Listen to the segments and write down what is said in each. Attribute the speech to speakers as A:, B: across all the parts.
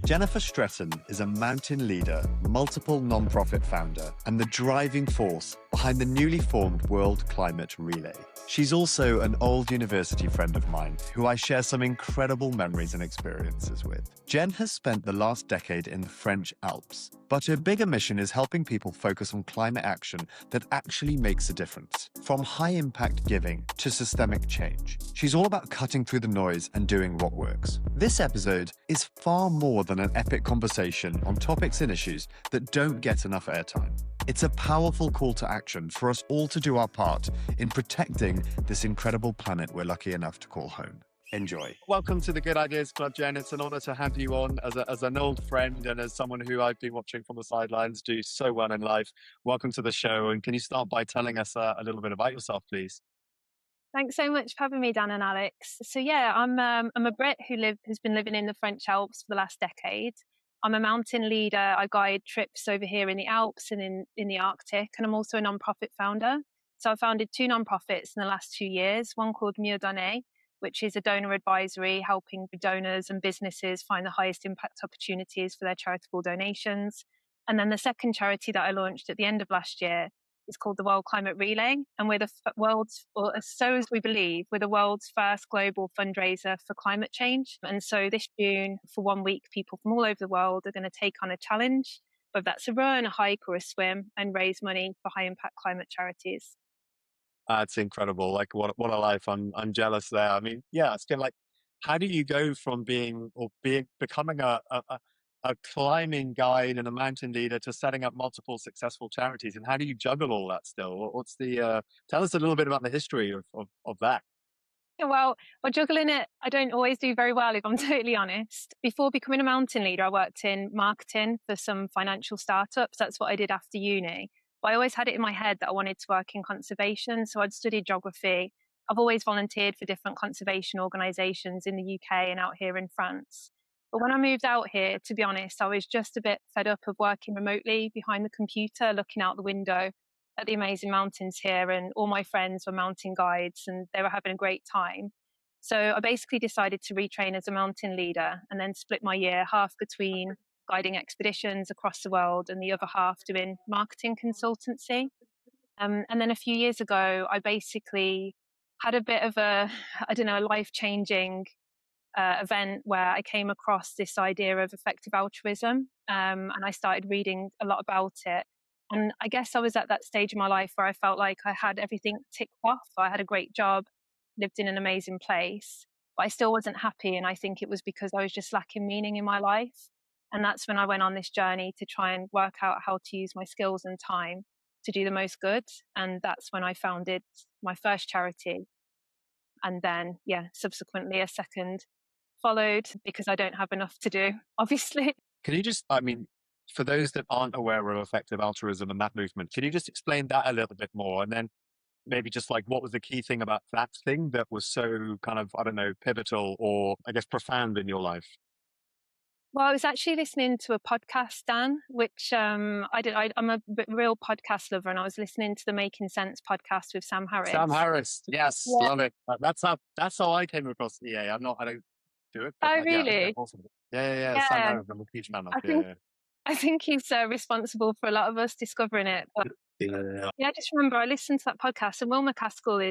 A: Jennifer Stretton is a mountain leader, multiple nonprofit founder, and the driving force behind the newly formed World Climate Relay. She's also an old university friend of mine who I share some incredible memories and experiences with. Jen has spent the last decade in the French Alps, but her bigger mission is helping people focus on climate action that actually makes a difference, from high-impact giving to systemic change. She's all about cutting through the noise and doing what works. This episode is far more than an epic conversation on topics and issues that don't get enough airtime. It's a powerful call to action for us all to do our part in protecting this incredible planet we're lucky enough to call home. Enjoy. Welcome to the Good Ideas Club, Jen. It's an honor to have you on as an old friend and as someone who I've been watching from the sidelines do so well in life. Welcome to the show. And can you start by telling us a little bit about yourself, please?
B: Thanks so much for having me, Dan and Alex. So I'm a Brit who has been living in the French Alps for the last decade. I'm a mountain leader. I guide trips over here in the Alps and in the Arctic, and I'm also a nonprofit founder. So I founded two nonprofits in the last 2 years, one called Mieux Donner, which is a donor advisory helping donors and businesses find the highest impact opportunities for their charitable donations. And then the second charity that I launched at the end of last year is called the World Climate Relay. And we're the world's, or so as we believe, we're the world's first global fundraiser for climate change. And so this June, for 1 week, people from all over the world are going to take on a challenge, whether that's a run, a hike, or a swim, and raise money for high impact climate charities.
A: It's incredible. Like what a life. I'm jealous there. I mean, yeah, it's kind of like, how do you go from becoming a climbing guide and a mountain leader to setting up multiple successful charities? And how do you juggle all that still? What's tell us a little bit about the history of that.
B: Well, juggling it, I don't always do very well, if I'm totally honest. Before becoming a mountain leader, I worked in marketing for some financial startups. That's what I did after uni. But I always had it in my head that I wanted to work in conservation. So I'd studied geography. I've always volunteered for different conservation organisations in the UK and out here in France. But when I moved out here, to be honest, I was just a bit fed up of working remotely behind the computer, looking out the window at the amazing mountains here, and all my friends were mountain guides and they were having a great time. So I basically decided to retrain as a mountain leader and then split my year half between guiding expeditions across the world and the other half doing marketing consultancy. And then a few years ago, I basically had a bit of a life-changing event where I came across this idea of effective altruism, and I started reading a lot about it. And I guess I was at that stage in my life where I felt like I had everything ticked off. I had a great job, lived in an amazing place, but I still wasn't happy. And I think it was because I was just lacking meaning in my life. And that's when I went on this journey to try and work out how to use my skills and time to do the most good. And that's when I founded my first charity. And then, subsequently a second followed because I don't have enough to do, obviously.
A: Can you just, I mean, for those that aren't aware of effective altruism and that movement, can you just explain that a little bit more? And then maybe just like, what was the key thing about that thing that was so kind of, I don't know, pivotal or I guess profound in your life?
B: Well, I was actually listening to a podcast, Dan, which I did. I'm a real podcast lover, and I was listening to the Making Sense podcast with Sam Harris.
A: Sam Harris, yes,
B: Yeah.
A: love it. That's how I came across EA. I don't do it. But,
B: Oh, really?
A: Yeah, awesome. Yeah.
B: Yeah.
A: Sam Harris, I'm a huge fan of.
B: I think he's responsible for a lot of us discovering it. But
A: Yeah.
B: I just remember I listened to that podcast, and Will MacAskill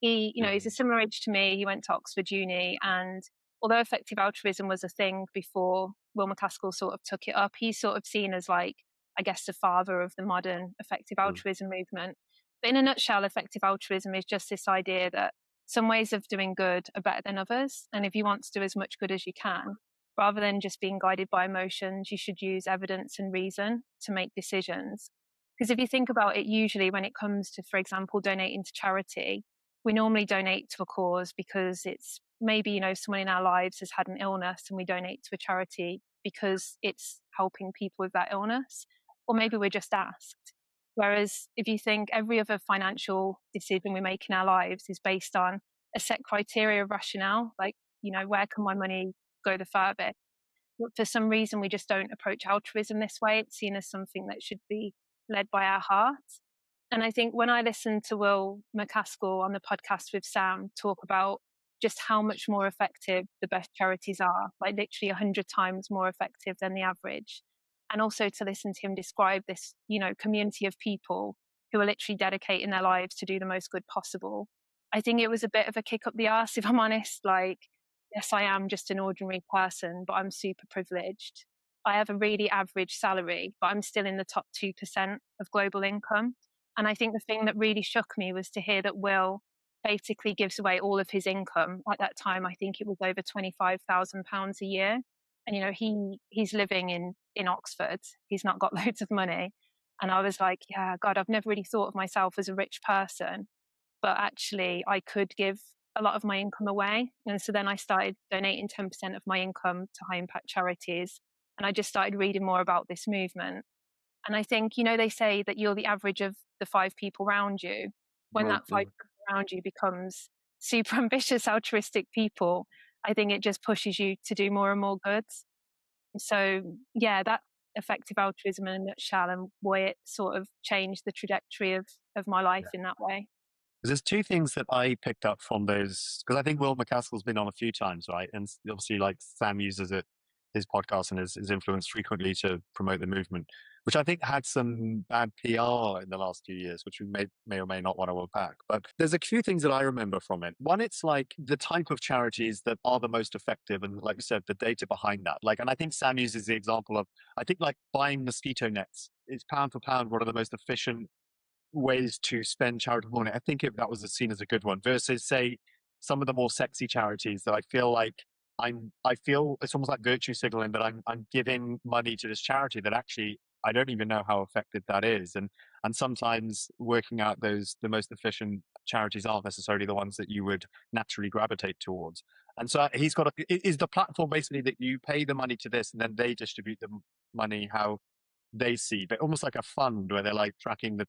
B: he's a similar age to me. He went to Oxford Uni, and although effective altruism was a thing before Will MacAskill sort of took it up, he's sort of seen as like, I guess, the father of the modern effective altruism movement. But in a nutshell, effective altruism is just this idea that some ways of doing good are better than others. And if you want to do as much good as you can, rather than just being guided by emotions, you should use evidence and reason to make decisions. Because if you think about it, usually when it comes to, for example, donating to charity, we normally donate to a cause because it's maybe, someone in our lives has had an illness and we donate to a charity because it's helping people with that illness. Or maybe we're just asked. Whereas if you think every other financial decision we make in our lives is based on a set criteria of rationale, like, where can my money go the furthest? But for some reason, we just don't approach altruism this way. It's seen as something that should be led by our heart. And I think when I listened to Will MacAskill on the podcast with Sam talk about just how much more effective the best charities are, like literally 100 times more effective than the average. And also to listen to him describe this, community of people who are literally dedicating their lives to do the most good possible. I think it was a bit of a kick up the arse, if I'm honest. Like, yes, I am just an ordinary person, but I'm super privileged. I have a really average salary, but I'm still in the top 2% of global income. And I think the thing that really shook me was to hear that Will basically gives away all of his income. At that time, I think it was over £25,000 a year. And he's living in Oxford. He's not got loads of money. And I was like, yeah, God, I've never really thought of myself as a rich person, but actually I could give a lot of my income away. And so then I started donating 10% of my income to high impact charities. And I just started reading more about this movement. And I think, they say that you're the average of the 5 people around you. When
A: Right.
B: that 5 people around you becomes super ambitious, altruistic people, I think it just pushes you to do more and more good. So, yeah, that effective altruism in a nutshell and why it sort of changed the trajectory of my life in that way.
A: There's two things that I picked up from those, because I think Will McCaskill's been on a few times, right? And obviously, like Sam uses it, his podcast and his influence frequently to promote the movement, which I think had some bad PR in the last few years, which we may or may not want to unpack. But there's a few things that I remember from it. One, it's like the type of charities that are the most effective, and like you said, the data behind that. Like, and I think Sam uses the example of, I think like buying mosquito nets is pound for pound one of the most efficient ways to spend charitable money. I think that was seen as a good one versus, say, some of the more sexy charities that I feel like I feel it's almost like virtue signaling that I'm giving money to this charity that actually I don't even know how effective that is. And sometimes working out the most efficient charities aren't necessarily the ones that you would naturally gravitate towards. And so he's got is the platform basically that you pay the money to this and then they distribute the money how they see, but almost like a fund where they're like tracking the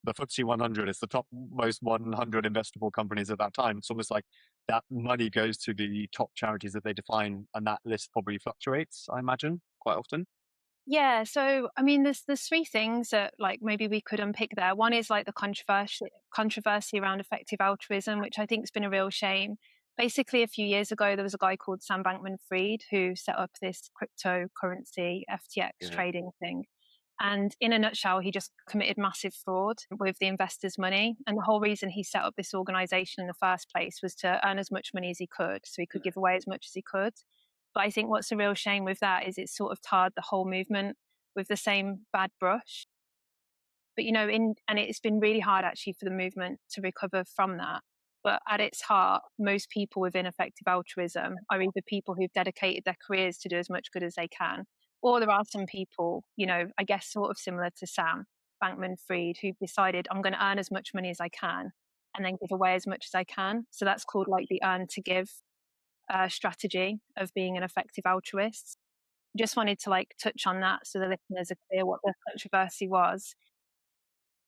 A: FTSE 100 is the top most 100 investable companies at that time. It's almost like that money goes to the top charities that they define, and that list probably fluctuates, I imagine, quite often.
B: Yeah, so I mean, there's 3 things that like maybe we could unpick there. One is like the controversy around effective altruism, which I think has been a real shame. Basically, a few years ago, there was a guy called Sam Bankman-Fried who set up this cryptocurrency FTX
A: Yeah.
B: trading thing. And in a nutshell, he just committed massive fraud with the investors' money. And the whole reason he set up this organization in the first place was to earn as much money as he could, so he could give away as much as he could. But I think what's a real shame with that is it's sort of tarred the whole movement with the same bad brush. But and it's been really hard actually for the movement to recover from that. But at its heart, most people within effective altruism are either people who've dedicated their careers to do as much good as they can, or there are some people, I guess sort of similar to Sam Bankman-Fried, who've decided I'm going to earn as much money as I can and then give away as much as I can. So that's called like the earn to give strategy of being an effective altruist. Just wanted to like touch on that so the listeners are clear what the controversy was.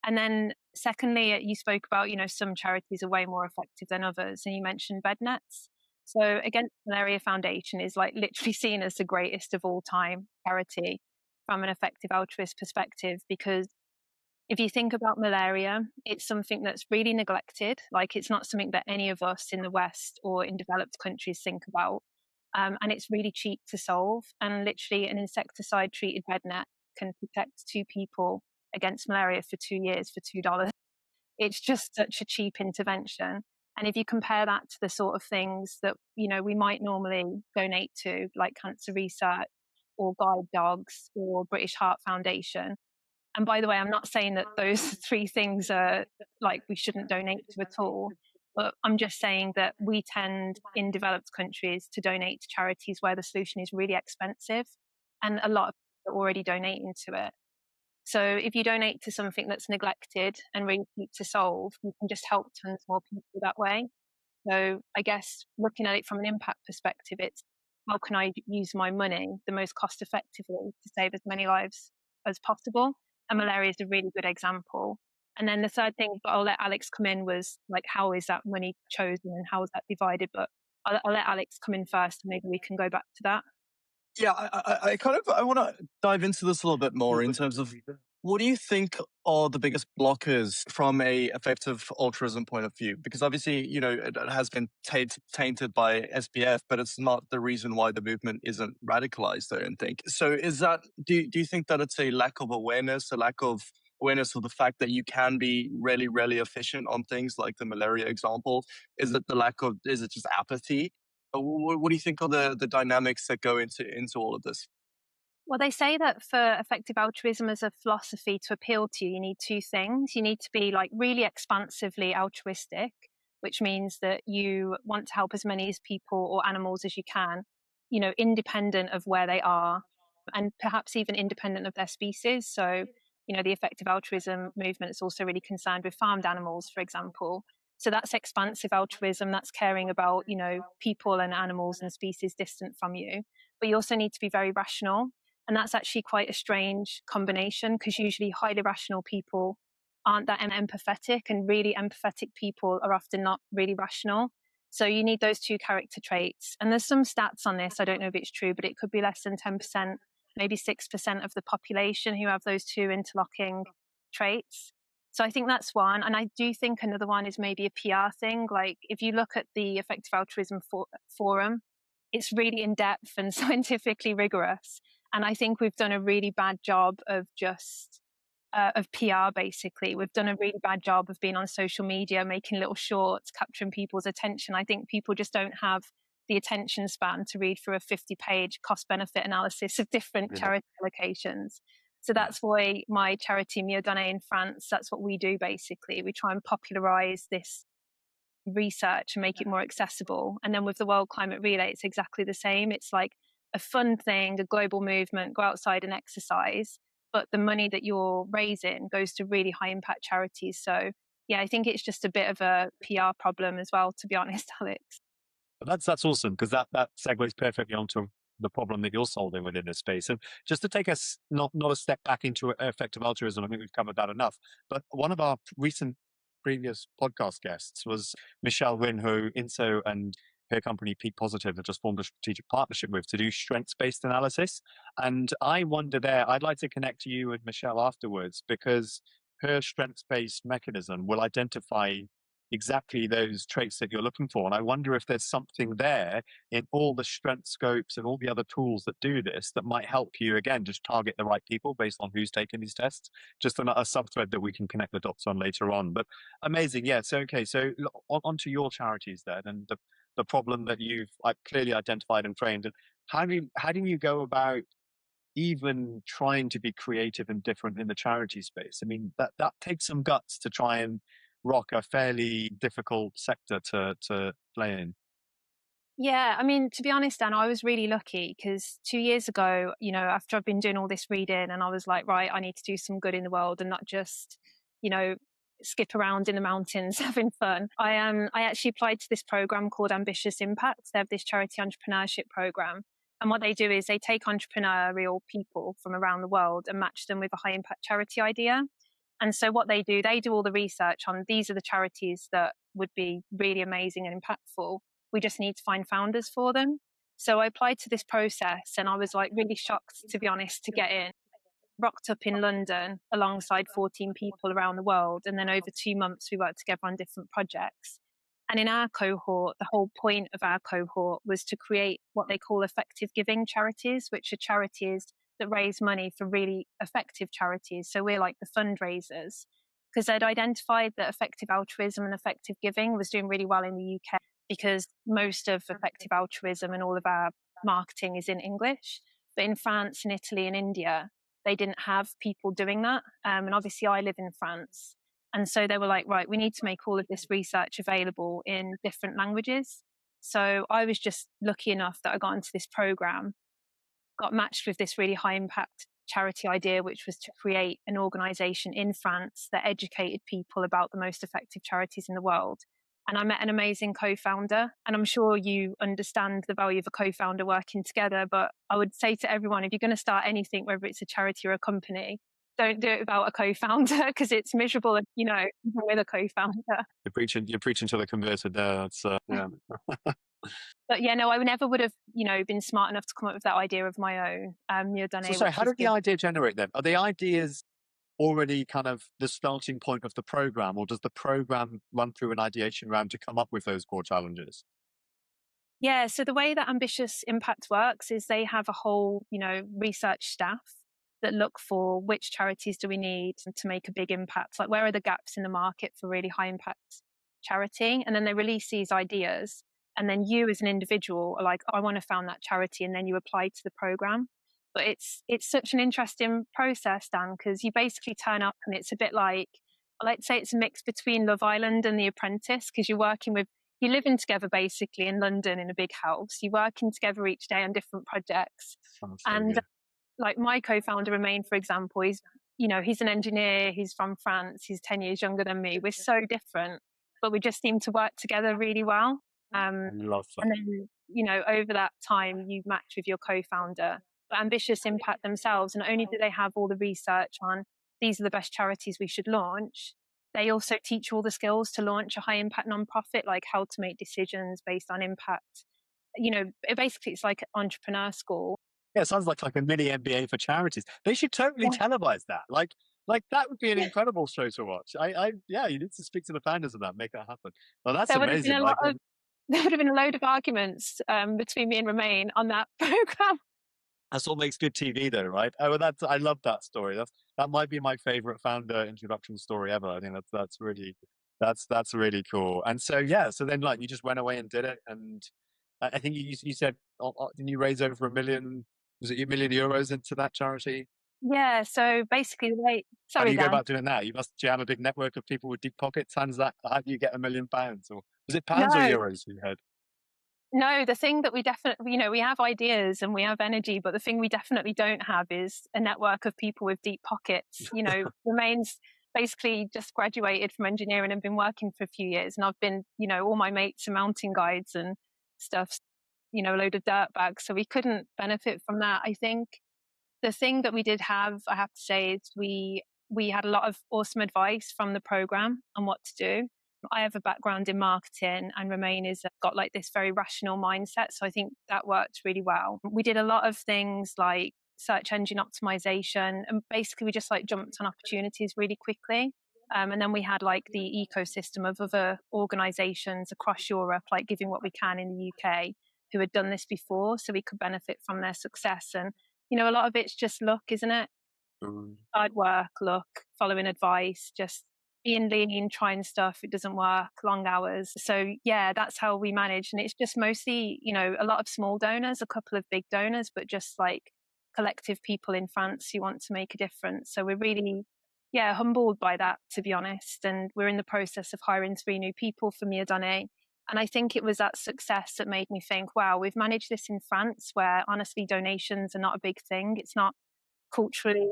B: And then secondly, you spoke about, some charities are way more effective than others, and you mentioned bed nets. So Against Malaria Foundation is like literally seen as the greatest of all time charity from an effective altruist perspective, because if you think about malaria, it's something that's really neglected. Like it's not something that any of us in the West or in developed countries think about. And it's really cheap to solve. And literally, an insecticide treated bed net can protect 2 people against malaria for 2 years for $2. It's just such a cheap intervention. And if you compare that to the sort of things that, we might normally donate to, like cancer research or guide dogs or British Heart Foundation. And by the way, I'm not saying that those 3 things are like we shouldn't donate to at all. But I'm just saying that we tend in developed countries to donate to charities where the solution is really expensive, and a lot of people are already donating to it. So if you donate to something that's neglected and really cheap to solve, you can just help tons more people that way. So I guess looking at it from an impact perspective, it's how can I use my money the most cost effectively to save as many lives as possible? And malaria is a really good example. And then the third thing, but I'll let Alex come in, was like, how is that money chosen and how is that divided? But I'll let Alex come in first and maybe we can go back to that.
C: Yeah, I want to dive into this a little bit more in terms of What do you think are the biggest blockers from a effective altruism point of view? Because obviously, it has been tainted by SPF, but it's not the reason why the movement isn't radicalized, I don't think. So do you think that it's a lack of awareness, a lack of awareness of the fact that you can be really, really efficient on things like the malaria example? Is it just apathy? What do you think are the dynamics that go into all of this?
B: Well, they say that for effective altruism as a philosophy to appeal to you, you need two things. You need to be like really expansively altruistic, which means that you want to help as many as people or animals as you can, independent of where they are and perhaps even independent of their species. So, the effective altruism movement is also really concerned with farmed animals, for example. So that's expansive altruism. That's caring about, people and animals and species distant from you. But you also need to be very rational, and that's actually quite a strange combination because usually highly rational people aren't that empathetic, and really empathetic people are often not really rational. So you need those two character traits. And there's some stats on this. I don't know if it's true, but it could be less than 10%, maybe 6% of the population who have those two interlocking traits. So I think that's one. And I do think another one is maybe a PR thing. Like if you look at the Effective Altruism Forum, it's really in depth and scientifically rigorous. And I think we've done a really bad job of just of PR. Basically, we've done a really bad job of being on social media, making little shorts, capturing people's attention. I think people just don't have the attention span to read through a 50-page cost benefit analysis of different charity allocations. So that's why my charity Miodane in France, that's what we do basically. We try and popularize this research and make it more accessible. And then with the World Climate Relay, it's exactly the same. It's like a fun thing, a global movement, go outside and exercise. But the money that you're raising goes to really high impact charities. So yeah, I think it's just a bit of a PR problem as well, to be honest, Alex.
A: But that's awesome because that segues perfectly onto the problem that you're solving within this space. And just to take us not a step back into effective altruism, I think we've covered that enough. But one of our previous podcast guests was Michelle Wynn, who Inso and her company Peak Positive have just formed a strategic partnership with to do strengths-based analysis. And I wonder there, I'd like to connect to you and Michelle afterwards because her strengths-based mechanism will identify exactly those traits that you're looking for. And I wonder if there's something there in all the strength scopes and all the other tools that do this that might help you, again, just target the right people based on who's taking these tests. Just a sub-thread that we can connect the dots on later on. But amazing. Yeah. So, okay. So onto your charities then and the problem that you've clearly identified and framed. And how do you go about even trying to be creative and different in the charity space? I mean, that takes some guts to try and rock a fairly difficult sector to play in.
B: Yeah, I mean, to be honest, Dan, I was really lucky because 2 years ago, after I've been doing all this reading, and I was like, right, I need to do some good in the world and not just, you know, skip around in the mountains having fun. I actually applied to this program called Ambitious Impact. They have this charity entrepreneurship program. And what they do is they take entrepreneurial people from around the world and match them with a high impact charity idea. And so what they do all the research on these are the charities that would be really amazing and impactful. We just need to find founders for them. So I applied to this process and I was like really shocked, to be honest, to get in. Rocked up in London alongside 14 people around the world. And then over 2 months, we worked together on different projects. And in our cohort, the whole point of our cohort was to create what they call effective giving charities, which are charities that raise money for really effective charities. So we're like the fundraisers, because they'd identified that effective altruism and effective giving was doing really well in the UK because most of effective altruism and all of our marketing is in English. But in France and Italy and India, they didn't have people doing that. And obviously, I live in France. And so they were like, right, we need to make all of this research available in different languages. So I was just lucky enough that I got into this program, got matched with this really high impact charity idea, which was to create an organization in France that educated people about the most effective charities in the world. And I met an amazing co-founder, and I'm sure you understand the value of a co-founder working together. But I would say to everyone, if you're going to start anything, whether it's a charity or a company, don't do it without a co-founder because it's miserable, with a co-founder.
A: You're preaching to the converted there. That's yeah.
B: But yeah, no, I never would have, been smart enough to come up with that idea of my own.
A: So how did the idea generate then? Are the ideas already kind of the starting point of the program, or does the program run through an ideation round to come up with those core challenges?
B: Yeah, so the way that Ambitious Impact works is they have a whole, research staff that look for which charities do we need to make a big impact, like where are the gaps in the market for really high impact charity, and then they release these ideas, and then you as an individual are like, I want to found that charity, and then you apply to the program. But it's such an interesting process, Dan, because you basically turn up and it's a bit like, I like to say it's a mix between Love Island and The Apprentice, because you're living together basically in London in a big house. You're working together each day on different projects.
A: Sounds so
B: And
A: good.
B: like my co-founder, Romain, for example, he's an engineer, he's from France, he's 10 years younger than me. We're so different, but we just seem to work together really well.
A: I love that.
B: And then, over that time, you match with your co-founder. But Ambitious Impact themselves, not only do they have all the research on these are the best charities we should launch, they also teach all the skills to launch a high impact nonprofit, like how to make decisions based on impact. Basically it's like entrepreneur school.
A: Yeah, it sounds like a mini MBA for charities. They should totally
B: Yeah.
A: televise that. Like that would be an incredible show to watch. Yeah, you need to speak to the founders of that, make that happen. Well, that's
B: There would have been
A: amazing.
B: a lot of there would have been a load of arguments between me and Romain on that program.
A: That's what makes good TV, though, right? Oh, well, I love that story. That might be my favorite founder introduction story ever. I think that's really cool. And so yeah, so then like you just went away and did it, and I think you said didn't you raise over 1 million? Was it €1 million into that charity?
B: Yeah, so basically the way
A: How do
B: sorry,
A: you go
B: Dan.
A: about doing that? Do you have a big network of people with deep pockets? How do you get £1 million? Or was it pounds or
B: No,
A: euros you had?
B: no, the thing that we definitely, we have ideas and we have energy, but the thing we definitely don't have is a network of people with deep pockets. Romain's basically just graduated from engineering and been working for a few years. And I've been, all my mates are mountain guides and stuff, a load of dirt bags. So we couldn't benefit from that. I think the thing that we did have, I have to say, is we had a lot of awesome advice from the program on what to do. I have a background in marketing, and Romain has got like this very rational mindset. So I think that worked really well. We did a lot of things like search engine optimization, and basically we just like jumped on opportunities really quickly. And then we had like the ecosystem of other organizations across Europe, like giving what we can in the UK, who had done this before, so we could benefit from their success. And a lot of it's just luck, isn't it?
A: Mm.
B: Hard work, luck, following advice, just being lean, trying stuff. It doesn't work, long hours. So yeah, that's how we manage. And it's just mostly, a lot of small donors, a couple of big donors, but just like collective people in France who want to make a difference. So we're really, yeah, humbled by that, to be honest. And we're in the process of hiring 3 new people for Mirdane. And I think it was that success that made me think, wow, we've managed this in France where honestly donations are not a big thing. It's not culturally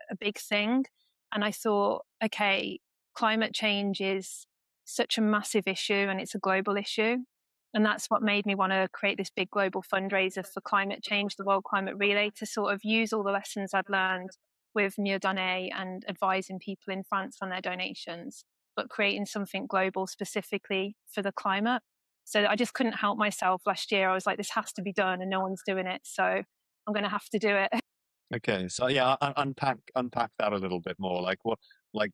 B: a big thing. And I thought, okay, climate change is such a massive issue and it's a global issue. And that's what made me want to create this big global fundraiser for climate change, the World Climate Relay, to sort of use all the lessons I'd learned with Mirdane and advising people in France on their donations, but creating something global specifically for the climate. So I just couldn't help myself last year. I was like, this has to be done and no one's doing it. So I'm going to have to do it.
A: Okay, so yeah, unpack that a little bit more. Like what, like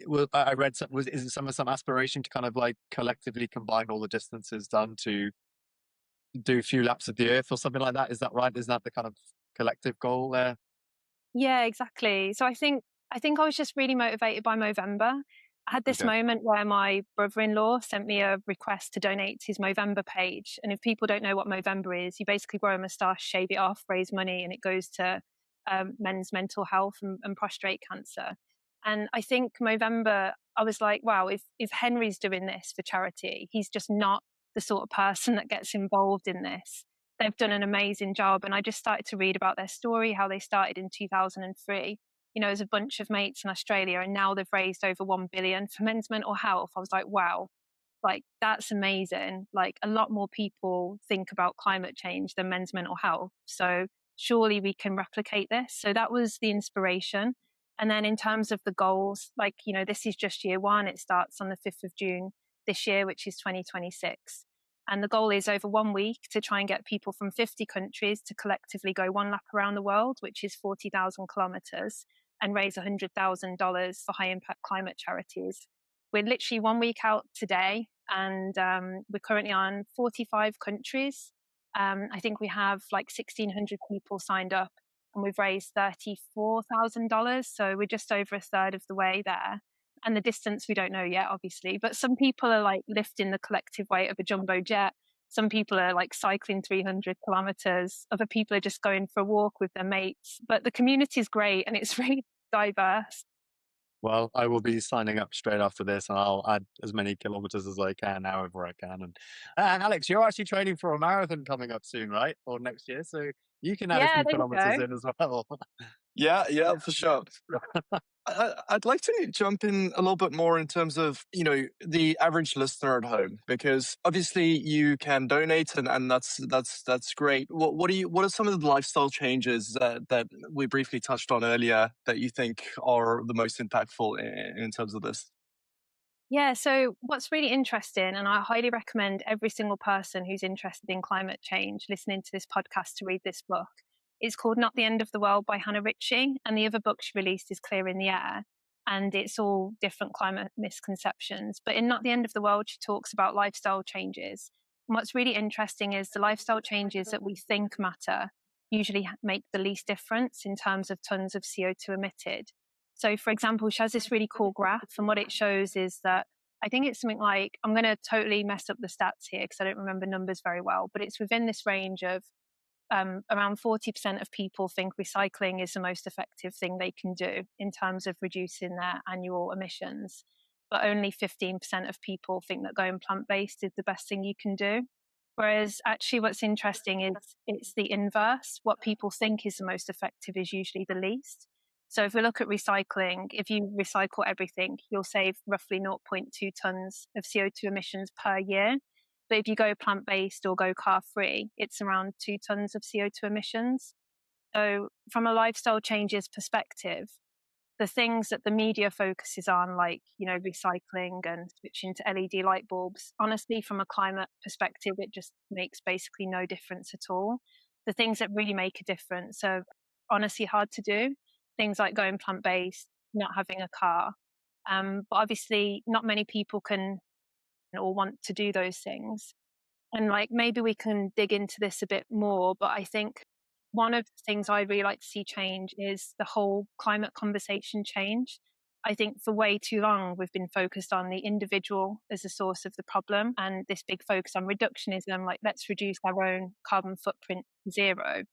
A: well, I read is it some aspiration to kind of like collectively combine all the distances done to do a few laps of the earth or something like that? Is that right? Is that the kind of collective goal there?
B: Yeah, exactly. So I think I was just really motivated by Movember. I had this
A: Okay.
B: moment where my brother-in-law sent me a request to donate to his Movember page. And if people don't know what Movember is, you basically grow a moustache, shave it off, raise money, and it goes to men's mental health and prostate cancer. And I think Movember, I was like, wow, if Henry's doing this for charity, he's just not the sort of person that gets involved in this. They've done an amazing job. And I just started to read about their story, how they started in 2003, as a bunch of mates in Australia. And now they've raised over 1 billion for men's mental health. I was like, wow, like that's amazing. Like a lot more people think about climate change than men's mental health. So surely we can replicate this. So that was the inspiration. And then in terms of the goals, like, this is just year 1. It starts on the 5th of June this year, which is 2026. And the goal is over 1 week to try and get people from 50 countries to collectively go 1 lap around the world, which is 40,000 kilometers. and raise $100,000 for high impact climate charities. We're literally 1 week out today, and we're currently on 45 countries. I think we have like 1,600 people signed up, and we've raised $34,000. So we're just over a third of the way there. And the distance we don't know yet, obviously. But some people are like lifting the collective weight of a jumbo jet. Some people are like cycling 300 kilometers. Other people are just going for a walk with their mates. But the community is great and it's really diverse.
A: Well, I will be signing up straight after this, and I'll add as many kilometers as I can, however I can. And Alex, you're actually training for a marathon coming up soon, right? Or next year, so you can add a
B: Yeah,
A: few
B: there you
A: kilometers
B: go.
A: in as well.
C: Yeah, for sure. I'd like to jump in a little bit more in terms of, the average listener at home, because obviously you can donate, and that's great. What are some of the lifestyle changes that we briefly touched on earlier that you think are the most impactful in terms of this?
B: Yeah, so what's really interesting, and I highly recommend every single person who's interested in climate change listening to this podcast to read this book. It's called Not the End of the World by Hannah Ritchie, and the other book she released is Clear in the Air. And it's all different climate misconceptions. But in Not the End of the World, she talks about lifestyle changes. And what's really interesting is the lifestyle changes that we think matter usually make the least difference in terms of tons of CO2 emitted. So, for example, she has this really cool graph, and what it shows is that I think it's something like, I'm going to totally mess up the stats here because I don't remember numbers very well, but it's within this range of around 40% of people think recycling is the most effective thing they can do in terms of reducing their annual emissions. But only 15% of people think that going plant based is the best thing you can do. Whereas actually, what's interesting is it's the inverse. What people think is the most effective is usually the least. So if we look at recycling, if you recycle everything, you'll save roughly zero point 0.2 tons of CO2 emissions per year. But if you go plant based or go car free, it's around 2 tons of CO2 emissions. So, from a lifestyle changes perspective, the things that the media focuses on, like, recycling and switching to LED light bulbs, honestly, from a climate perspective, it just makes basically no difference at all. The things that really make a difference are honestly hard to do. Things like going plant based, not having a car. But obviously, not many people can or want to do those things. And like maybe we can dig into this a bit more, but I think one of the things I'd really like to see change is the whole climate conversation change. I think for way too long we've been focused on the individual as a source of the problem, and this big focus on reductionism, like let's reduce our own carbon footprint to zero.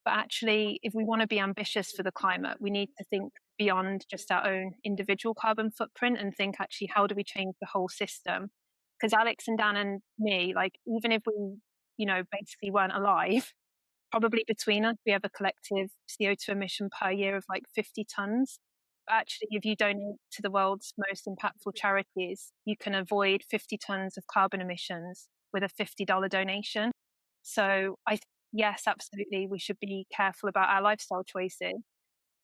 B: But actually, if we want to be ambitious for the climate, we need to think beyond just our own individual carbon footprint and think actually, how do we change the whole system? Because Alex and Dan and me, like, even if we, basically weren't alive, probably between us, we have a collective CO2 emission per year of like 50 tons. But actually, if you donate to the world's most impactful charities, you can avoid 50 tons of carbon emissions with a $50 donation. So yes, absolutely, we should be careful about our lifestyle choices.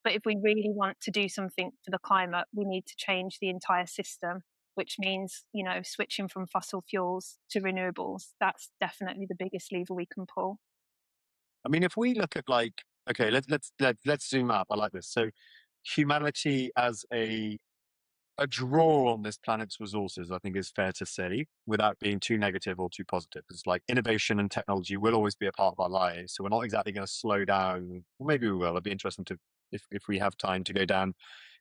B: But if we really want to do something for the climate, we need to change the entire system, which means, switching from fossil fuels to renewables. That's definitely the biggest lever we can pull.
A: I mean, if we look at like, okay, let's zoom out. I like this. So, humanity as a draw on this planet's resources, I think is fair to say, without being too negative or too positive. It's like innovation and technology will always be a part of our lives. So we're not exactly going to slow down. Well, maybe we will. It'd be interesting to, if we have time to go down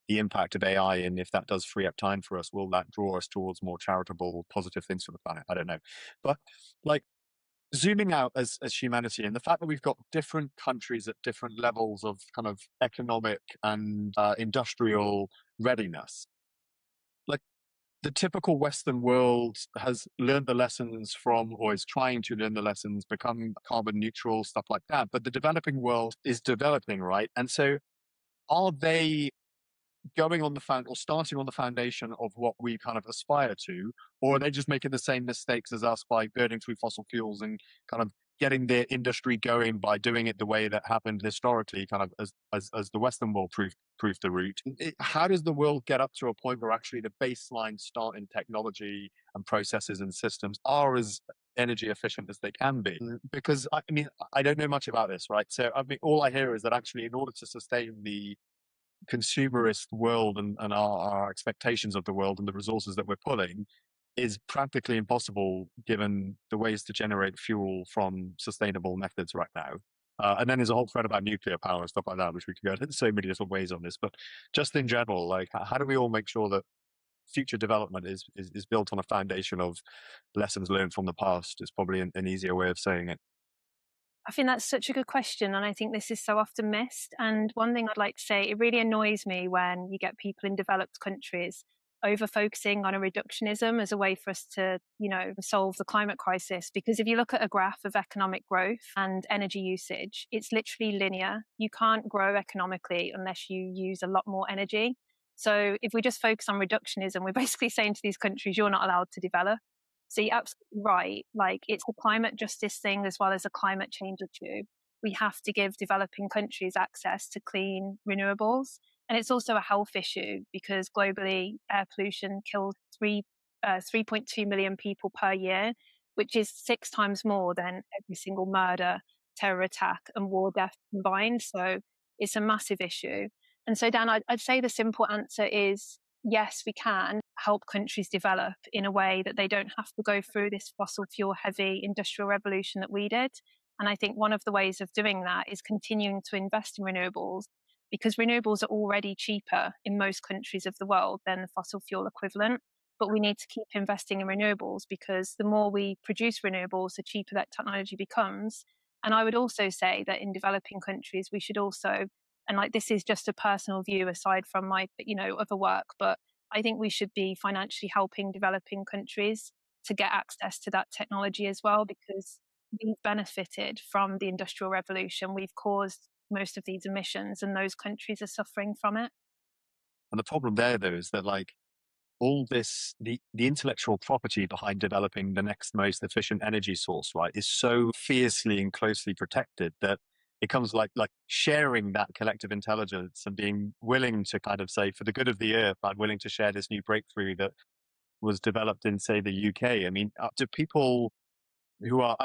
A: the impact of AI, and if that does free up time for us, will that draw us towards more charitable, positive things for the planet? I don't know. But like zooming out as humanity, and the fact that we've got different countries at different levels of kind of economic and industrial readiness, like the typical Western world has learned the lessons from, or is trying to learn the lessons, become carbon neutral, stuff like that. But the developing world is developing, right? And so are they going on the or starting on the foundation of what we kind of aspire to, or are they just making the same mistakes as us by burning through fossil fuels and kind of getting their industry going by doing it the way that happened historically, kind of as the Western world proved the route? How does the world get up to a point where actually the baseline starting technology and processes and systems are as energy efficient as they can be? Because I mean, I don't know much about this, right? So I mean, all I hear is that actually, in order to sustain the consumerist world and our expectations of the world and the resources that we're pulling is practically impossible given the ways to generate fuel from sustainable methods right now. And then there's a whole thread about nuclear power and stuff like that, which we could go in so many different ways on this. But just in general, like, how do we all make sure that future development is built on a foundation of lessons learned from the past? Is probably an easier way of saying it.
B: I think that's such a good question. And I think this is so often missed. And one thing I'd like to say, it really annoys me when you get people in developed countries over focusing on a reductionism as a way for us to, solve the climate crisis. Because if you look at a graph of economic growth and energy usage, it's literally linear. You can't grow economically unless you use a lot more energy. So if we just focus on reductionism, we're basically saying to these countries, you're not allowed to develop. So you're absolutely right. Like, it's a climate justice thing as well as a climate change issue. We have to give developing countries access to clean renewables. And it's also a health issue because globally air pollution kills 3.2 million people per year, which is 6 times more than every single murder, terror attack, and war death combined. So it's a massive issue. And so, Dan, I'd say the simple answer is yes, we can help countries develop in a way that they don't have to go through this fossil fuel heavy industrial revolution that we did. And I think one of the ways of doing that is continuing to invest in renewables because renewables are already cheaper in most countries of the world than the fossil fuel equivalent. But we need to keep investing in renewables because the more we produce renewables, the cheaper that technology becomes. And I would also say that in developing countries, we should also, and like this is just a personal view aside from my, other work, but I think we should be financially helping developing countries to get access to that technology as well, because we've benefited from the Industrial Revolution. We've caused most of these emissions, and those countries are suffering from it.
A: And the problem there, though, is that like all this, the intellectual property behind developing the next most efficient energy source, right, is so fiercely and closely protected that it comes like sharing that collective intelligence and being willing to kind of say, for the good of the earth, I'm willing to share this new breakthrough that was developed in, say, the UK. I mean, do people who are,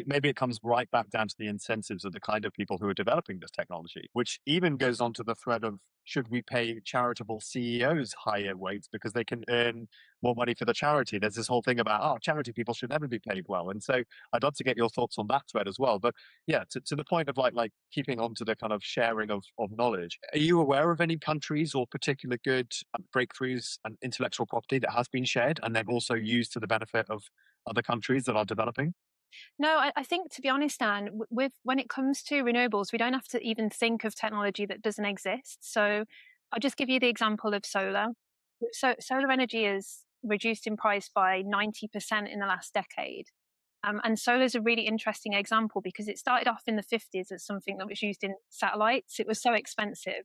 A: maybe it comes right back down to the incentives of the kind of people who are developing this technology, which even goes on to the thread of should we pay charitable CEOs higher wages because they can earn more money for the charity? There's this whole thing about, oh, charity people should never be paid well. And so I'd love to get your thoughts on that thread as well. But yeah, to the point of like keeping on to the kind of sharing of knowledge, are you aware of any countries or particular good breakthroughs and intellectual property that has been shared and then also used to the benefit of other countries that are developing?
B: No, I think, to be honest, Anne, with when it comes to renewables, we don't have to even think of technology that doesn't exist. So I'll just give you the example of solar. So solar energy is reduced in price by 90% in the last decade. And solar is a really interesting example because it started off in the 50s as something that was used in satellites. It was so expensive.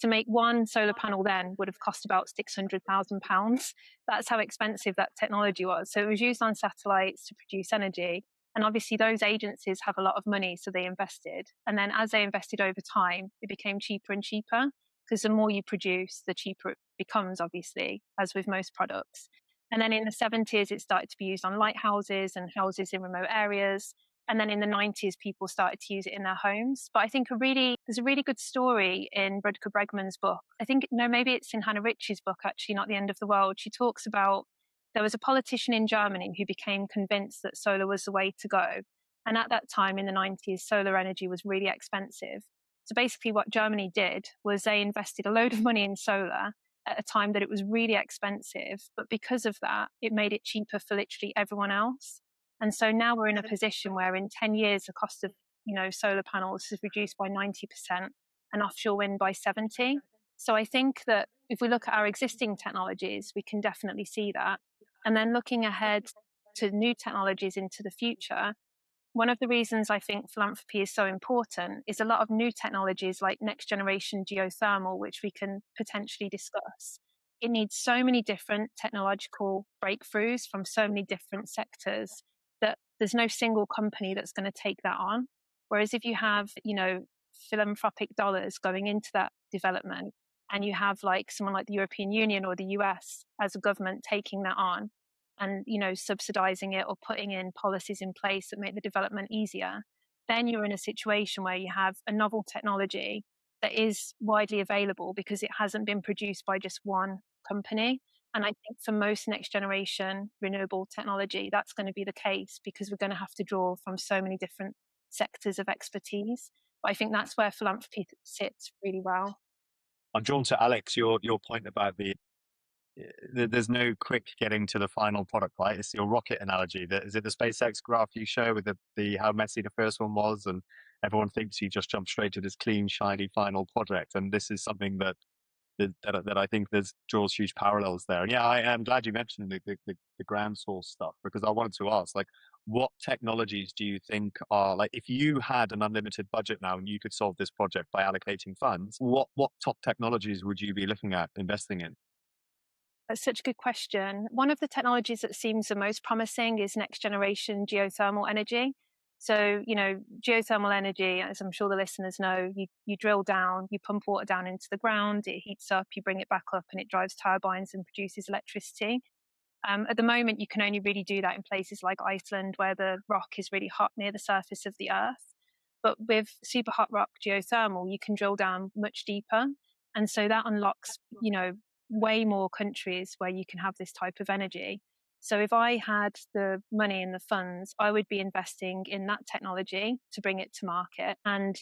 B: To make one solar panel then would have cost about £600,000. That's how expensive that technology was. So it was used on satellites to produce energy. And obviously, those agencies have a lot of money, so they invested. And then as they invested over time, it became cheaper and cheaper because the more you produce, the cheaper it becomes, obviously, as with most products. And then in the 70s, it started to be used on lighthouses and houses in remote areas. And then in the 90s, people started to use it in their homes. But I think there's a really good story in Rutger Bregman's book. I think, no, maybe it's in Hannah Ritchie's book, actually, Not the End of the World. She talks about there was a politician in Germany who became convinced that solar was the way to go. And at that time in the 90s, solar energy was really expensive. So basically, what Germany did was they invested a load of money in solar at a time that it was really expensive. But because of that, it made it cheaper for literally everyone else. And so now we're in a position where in 10 years, the cost of solar panels is reduced by 90% and offshore wind by 70. So I think that if we look at our existing technologies, we can definitely see that. And then looking ahead to new technologies into the future, one of the reasons I think philanthropy is so important is a lot of new technologies like next generation geothermal, which we can potentially discuss. It needs so many different technological breakthroughs from so many different sectors that there's no single company that's going to take that on. Whereas if you have, philanthropic dollars going into that development, and you have like someone like the European Union or the US as a government taking that on and subsidizing it or putting in policies in place that make the development easier, then you're in a situation where you have a novel technology that is widely available because it hasn't been produced by just one company. And I think for most next generation renewable technology, that's going to be the case because we're going to have to draw from so many different sectors of expertise. But I think that's where philanthropy sits really well.
A: I'm drawn to Alex, your point about there's no quick getting to the final product, right? It's your rocket analogy. Is it the SpaceX graph you show with the how messy the first one was, and everyone thinks you just jump straight to this clean, shiny final project, and this is something that I think draws huge parallels there. And yeah, I am glad you mentioned the ground source stuff, because I wanted to ask, like, what technologies do you think are, like, if you had an unlimited budget now and you could solve this project by allocating funds, what top technologies would you be looking at investing in?
B: That's such a good question. One of the technologies that seems the most promising is next generation geothermal energy. So, geothermal energy, as I'm sure the listeners know, you drill down, you pump water down into the ground, it heats up, you bring it back up, and it drives turbines and produces electricity. At the moment, you can only really do that in places like Iceland, where the rock is really hot near the surface of the earth. But with super hot rock geothermal, you can drill down much deeper. And so that unlocks, way more countries where you can have this type of energy. So if I had the money and the funds, I would be investing in that technology to bring it to market. And,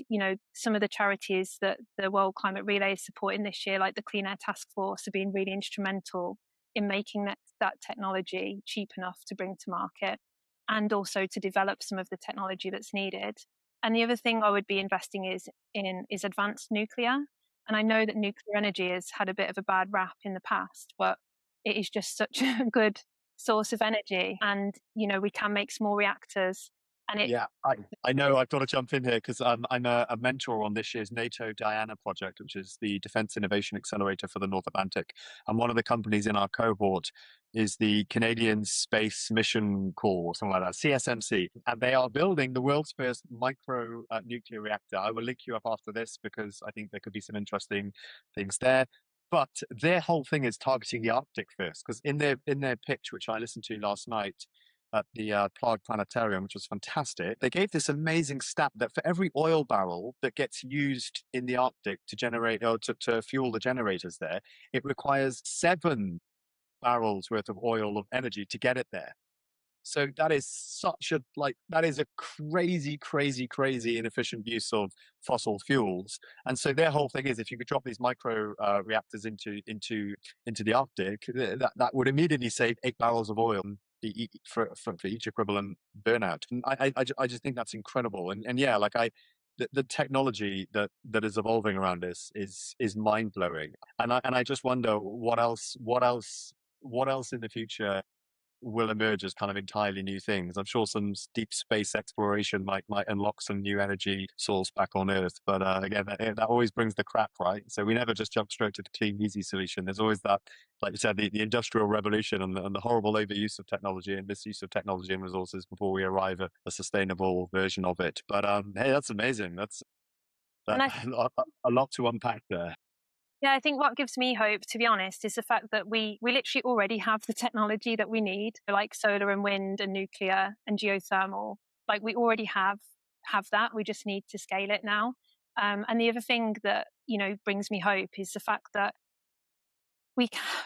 B: some of the charities that the World Climate Relay is supporting this year, like the Clean Air Task Force, have been really instrumental in making that technology cheap enough to bring to market and also to develop some of the technology that's needed. And the other thing I would be investing is advanced nuclear. And I know that nuclear energy has had a bit of a bad rap in the past, but it is just such a good source of energy. And, we can make small reactors. And it
A: Yeah, I know I've got to jump in here because I'm a mentor on this year's NATO Diana project, which is the Defence Innovation Accelerator for the North Atlantic. And one of the companies in our cohort is the Canadian Space Mission Corps, or something like that, CSMC. And they are building the world's first micro nuclear reactor. I will link you up after this because I think there could be some interesting things there. But their whole thing is targeting the Arctic first, because in their pitch, which I listened to last night, at the Prague Planetarium, which was fantastic. They gave this amazing stat that for every oil barrel that gets used in the Arctic to generate or to fuel the generators there, it requires 7 barrels worth of oil of energy to get it there. So that is that is a crazy, crazy, crazy inefficient use of fossil fuels. And so their whole thing is, if you could drop these micro reactors into the Arctic, that would immediately save 8 barrels of oil for each equivalent burnout. And I just think that's incredible. And yeah, the technology that is evolving around us is mind blowing. And I just wonder what else in the future will emerge as kind of entirely new things. I'm sure some deep space exploration might unlock some new energy source back on Earth. But again, that always brings the crap, right? So we never just jump straight to the clean, easy solution. There's always that, like you said, the industrial revolution and the horrible overuse of technology and misuse of technology and resources before we arrive at a sustainable version of it. But hey, that's amazing. That's
B: and
A: that
B: I
A: a lot to unpack there.
B: Yeah, I think what gives me hope, to be honest, is the fact that we literally already have the technology that we need, like solar and wind and nuclear and geothermal. Like we already have that. We just need to scale it now. And the other thing that brings me hope is the fact that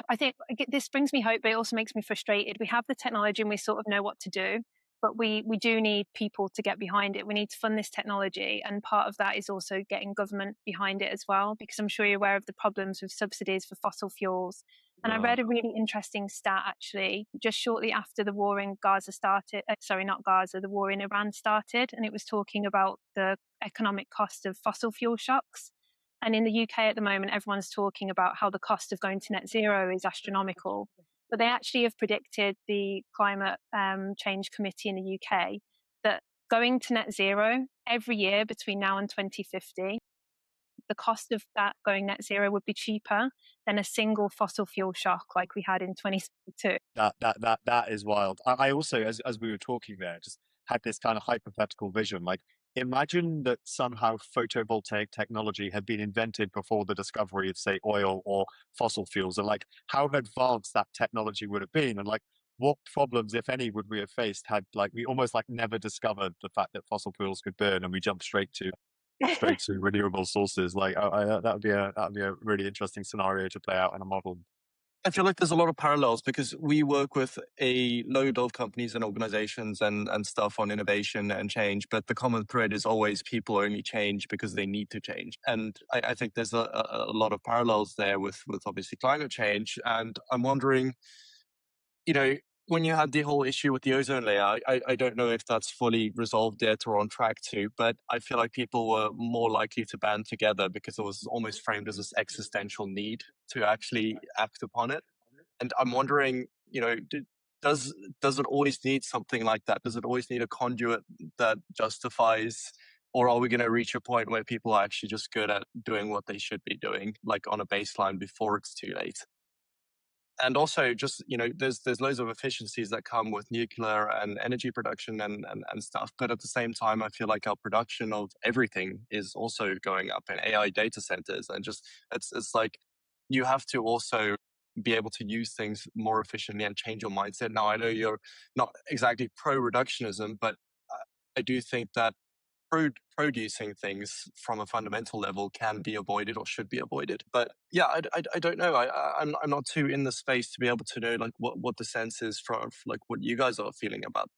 B: I think this brings me hope, but it also makes me frustrated. We have the technology and we sort of know what to do, but we do need people to get behind it. We need to fund this technology, and part of that is also getting government behind it as well, because I'm sure you're aware of the problems with subsidies for fossil fuels. And I
A: Uh,
B: read a really interesting stat actually, just shortly after the war in Gaza started. Sorry, not Gaza, the war in Iran started, and it was talking about the economic cost of fossil fuel shocks. And in the UK at the moment, everyone's talking about how the cost of going to net zero is astronomical. But they actually have predicted, the Climate Change Committee in the UK, that going to net zero every year between now and 2050, the cost of that going net zero would be cheaper than a single fossil fuel shock like we had in 2022.
A: that is wild. I also, as we were talking there, just had this kind of hypothetical vision. Like, imagine that somehow photovoltaic technology had been invented before the discovery of, say, oil or fossil fuels, and like how advanced that technology would have been, and like what problems, if any, would we have faced had like we almost like never discovered the fact that fossil fuels could burn and we jumped straight to straight to renewable sources. Like, that would be a really interesting scenario to play out in a model.
C: I feel like there's a lot of parallels because we work with a load of companies and organizations and stuff on innovation and change, but the common thread is always people only change because they need to change. And I think there's a lot of parallels there with obviously climate change. And I'm wondering, you know, when you had the whole issue with the ozone layer, I don't know if that's fully resolved yet or on track to, but I feel like people were more likely to band together because it was almost framed as this existential need to actually act upon it. And I'm wondering, does does it always need something like that? Does it always need a conduit that justifies, or are we going to reach a point where people are actually just good at doing what they should be doing, like on a baseline before it's too late? And also just there's loads of efficiencies that come with nuclear and energy production and stuff, but at the same time I feel like our production of everything is also going up in AI data centers, and just it's like you have to also be able to use things more efficiently and change your mindset. Now I know you're not exactly pro reductionism, but I do think that producing things from a fundamental level can be avoided or should be avoided. But yeah, I don't know. I'm not too in the space to be able to know like what the sense is from like what you guys are feeling about.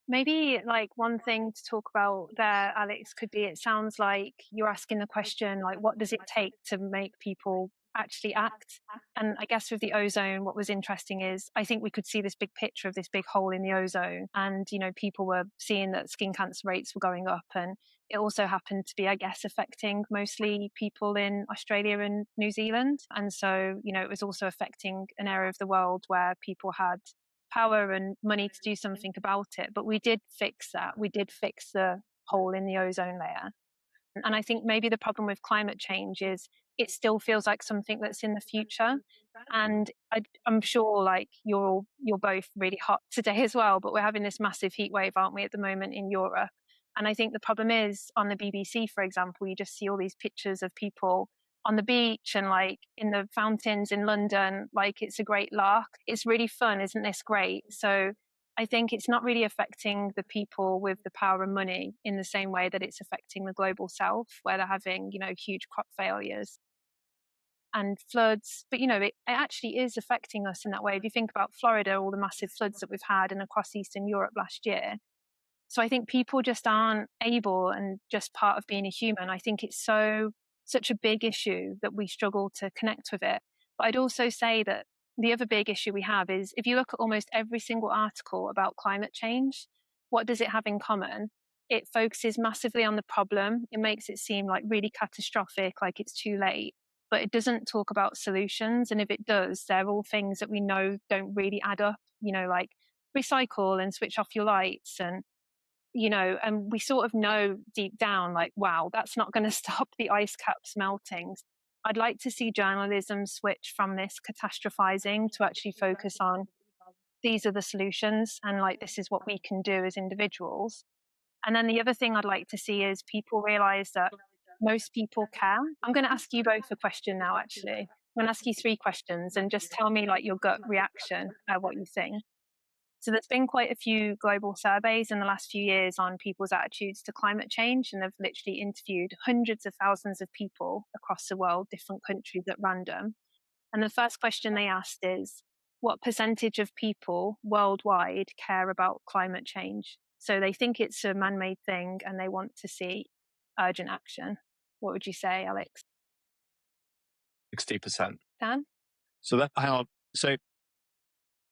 B: Maybe like one thing to talk about there, Alex, could be it sounds like you're asking the question, like, what does it take to make people actually act? And I guess with the ozone, what was interesting is I think we could see this big picture of this big hole in the ozone. And, people were seeing that skin cancer rates were going up. And it also happened to be, I guess, affecting mostly people in Australia and New Zealand. And so, it was also affecting an area of the world where people had power and money to do something about it. But we did fix that. We did fix the hole in the ozone layer. And I think maybe the problem with climate change is it still feels like something that's in the future. And I'm sure like you're both really hot today as well, but we're having this massive heat wave, aren't we, at the moment in Europe? And I think the problem is on the BBC, for example, you just see all these pictures of people on the beach and like in the fountains in London, like it's a great lark. It's really fun, isn't this great? So I think it's not really affecting the people with the power and money in the same way that it's affecting the global south, where they're having, huge crop failures and floods. But, it actually is affecting us in that way. If you think about Florida, all the massive floods that we've had and across Eastern Europe last year. So I think people just aren't able, and just part of being a human. I think it's such a big issue that we struggle to connect with it. But I'd also say that the other big issue we have is if you look at almost every single article about climate change, what does it have in common? It focuses massively on the problem. It makes it seem like really catastrophic, like it's too late, but it doesn't talk about solutions. And if it does, they're all things that we know don't really add up, like recycle and switch off your lights and we sort of know deep down, like, wow, that's not going to stop the ice caps melting. I'd like to see journalism switch from this catastrophizing to actually focus on these are the solutions and like this is what we can do as individuals. And then the other thing I'd like to see is people realize that most people care. I'm going to ask you both a question now, actually. I'm going to ask you 3 questions and just tell me like your gut reaction, what you think. So there's been quite a few global surveys in the last few years on people's attitudes to climate change, and they've literally interviewed hundreds of thousands of people across the world, different countries at random. And the first question they asked is, what percentage of people worldwide care about climate change? So they think it's a man-made thing and they want to see urgent action. What would you say, Alex?
C: 60%.
B: Dan?
A: So hang on. So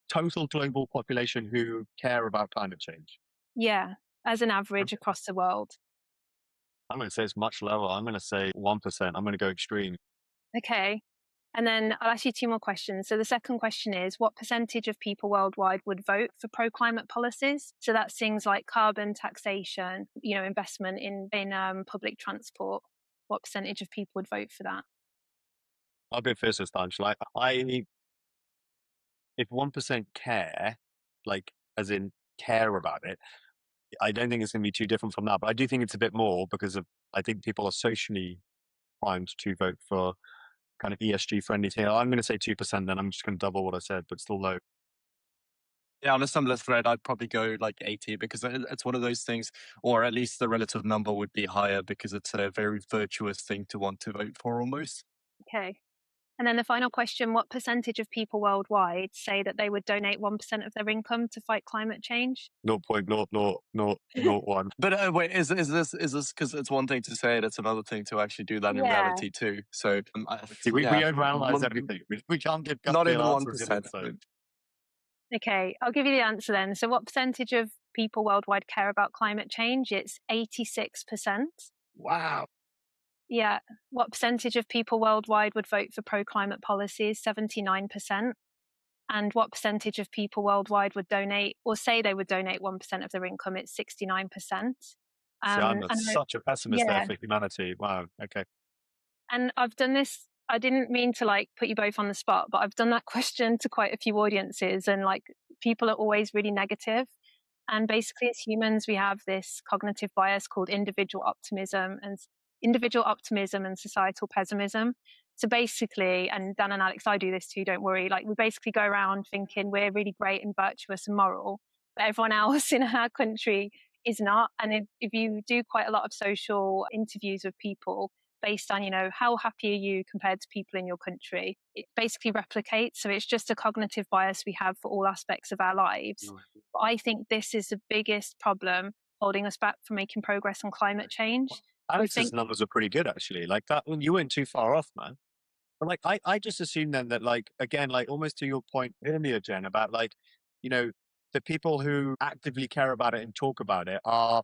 A: total global population who care about climate change.
B: Yeah, as an average
A: Okay.
B: across the world.
A: I'm going to say it's much lower. I'm going to say 1%. I'm going to go extreme.
B: Okay. And then I'll ask you 2 more questions. So the second question is, what percentage of people worldwide would vote for pro-climate policies? So that's things like carbon taxation, investment in public transport. What percentage of people would vote for that?
A: I'll go first this time. Shall if 1% care, like as in care about it, I don't think it's going to be too different from that. But I do think it's a bit more because I think people are socially primed to vote for kind of ESG friendly thing. I'm going to say 2%, then I'm just going to double what I said, but still low.
C: Yeah, on a similar thread, I'd probably go like 80 because it's one of those things, or at least the relative number would be higher because it's a very virtuous thing to want to vote for almost.
B: Okay. And then the final question, what percentage of people worldwide say that they would donate 1% of their income to fight climate change?
A: 0.0001.
C: But wait, is this because it's one thing to say it, it's another thing to actually do that in
B: Yeah.
C: reality too. So
A: See, we
C: yeah,
A: overanalyze everything. We can't give gut
C: not
A: feel
C: even one
A: answers in it.
C: percent.
A: So
B: Okay, I'll give you the answer then. So, what percentage of people worldwide care about climate change? It's 86%.
A: wow.
B: Yeah. What percentage of people worldwide would vote for pro climate policies? 79%. And what percentage of people worldwide would donate or say they would donate 1% of their income? It's 69%.
A: See, I'm
B: And
A: such a pessimist there
B: yeah,
A: for humanity. Wow. Okay.
B: and I've done this. I didn't mean to like put you both on the spot, but I've done that question to quite a few audiences, and like people are always really negative. And basically, as humans, we have this cognitive bias called individual optimism and societal pessimism. So basically, and Dan and Alex, I do this too, don't worry. Like we basically go around thinking we're really great and virtuous and moral, but everyone else in our country is not. And if you do quite a lot of social interviews with people based on, how happy are you compared to people in your country, it basically replicates. So it's just a cognitive bias we have for all aspects of our lives. But I think this is the biggest problem holding us back from making progress on climate change. We
A: Alex's
B: think,
A: numbers are pretty good, actually. Like that, when you weren't too far off, man. But like, I just assume then that, like, again, like almost to your point earlier, Jen, about like, you know, the people who actively care about it and talk about it are,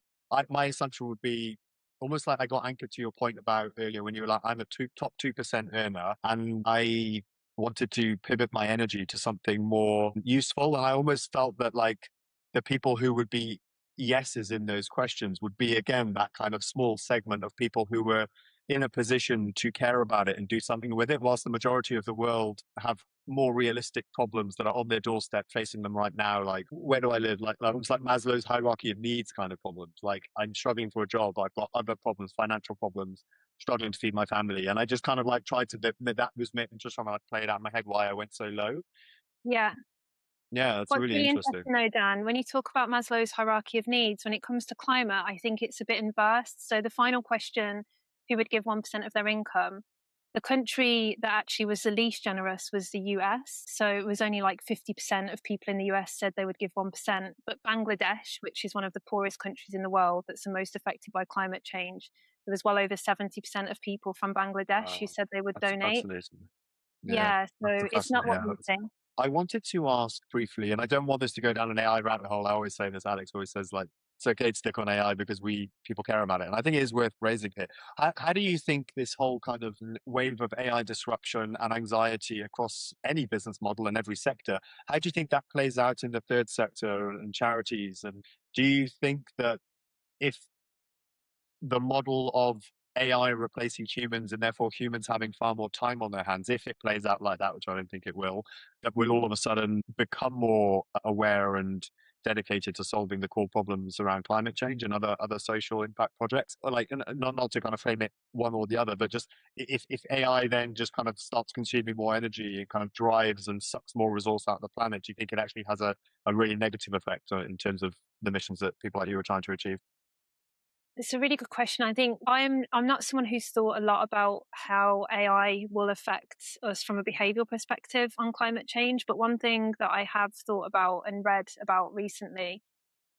A: my assumption would be almost like I got anchored to your point about earlier when you were like, I'm a top 2% earner and I wanted to pivot my energy to something more useful. And I almost felt that like the people who would be yeses in those questions would be, again, that kind of small segment of people who were in a position to care about it and do something with it, whilst the majority of the world have more realistic problems that are on their doorstep facing them right now. Like, where do I live? Like it's like Maslow's hierarchy of needs kind of problems. Like, I'm struggling for a job. I've got other problems, financial problems, struggling to feed my family. And I just kind of like tried to, that was me, and just trying to like play it out in my head why I went so low.
B: yeah.
A: Yeah, that's
B: What's
A: really
B: really
A: interesting.
B: interesting though, Dan, when you talk about Maslow's hierarchy of needs, when it comes to climate, I think it's a bit inverse. So the final question, who would give 1% of their income? The country that actually was the least generous was the US. So it was only like 50% of people in the US said they would give 1%. But Bangladesh, which is one of the poorest countries in the world that's the most affected by climate change, there was well over 70% of people from Bangladesh who said they would
A: That's
B: donate.
A: fascinating. Yeah,
B: Yeah, so
A: that's
B: it's not
A: fascinating.
B: what
A: Yeah.
B: you think.
A: I wanted to ask briefly, and I don't want this to go down an AI rabbit hole. I always say this. Alex always says like it's okay to stick on AI because people care about it, and I think it is worth raising here. How do you think this whole kind of wave of AI disruption and anxiety across any business model and every sector? How do you think that plays out in the third sector and charities? And do you think that if the model of AI replacing humans and therefore humans having far more time on their hands, if it plays out like that, which I don't think it will, that we'll all of a sudden become more aware and dedicated to solving the core problems around climate change and other social impact projects. Like, not to kind of frame it one or the other, but just if AI then just kind of starts consuming more energy and kind of drives and sucks more resource out of the planet, do you think it actually has a really negative effect in terms of the missions that people like you are trying to achieve?
B: It's a really good question. I think I'm not someone who's thought a lot about how AI will affect us from a behavioral perspective on climate change. But one thing that I have thought about and read about recently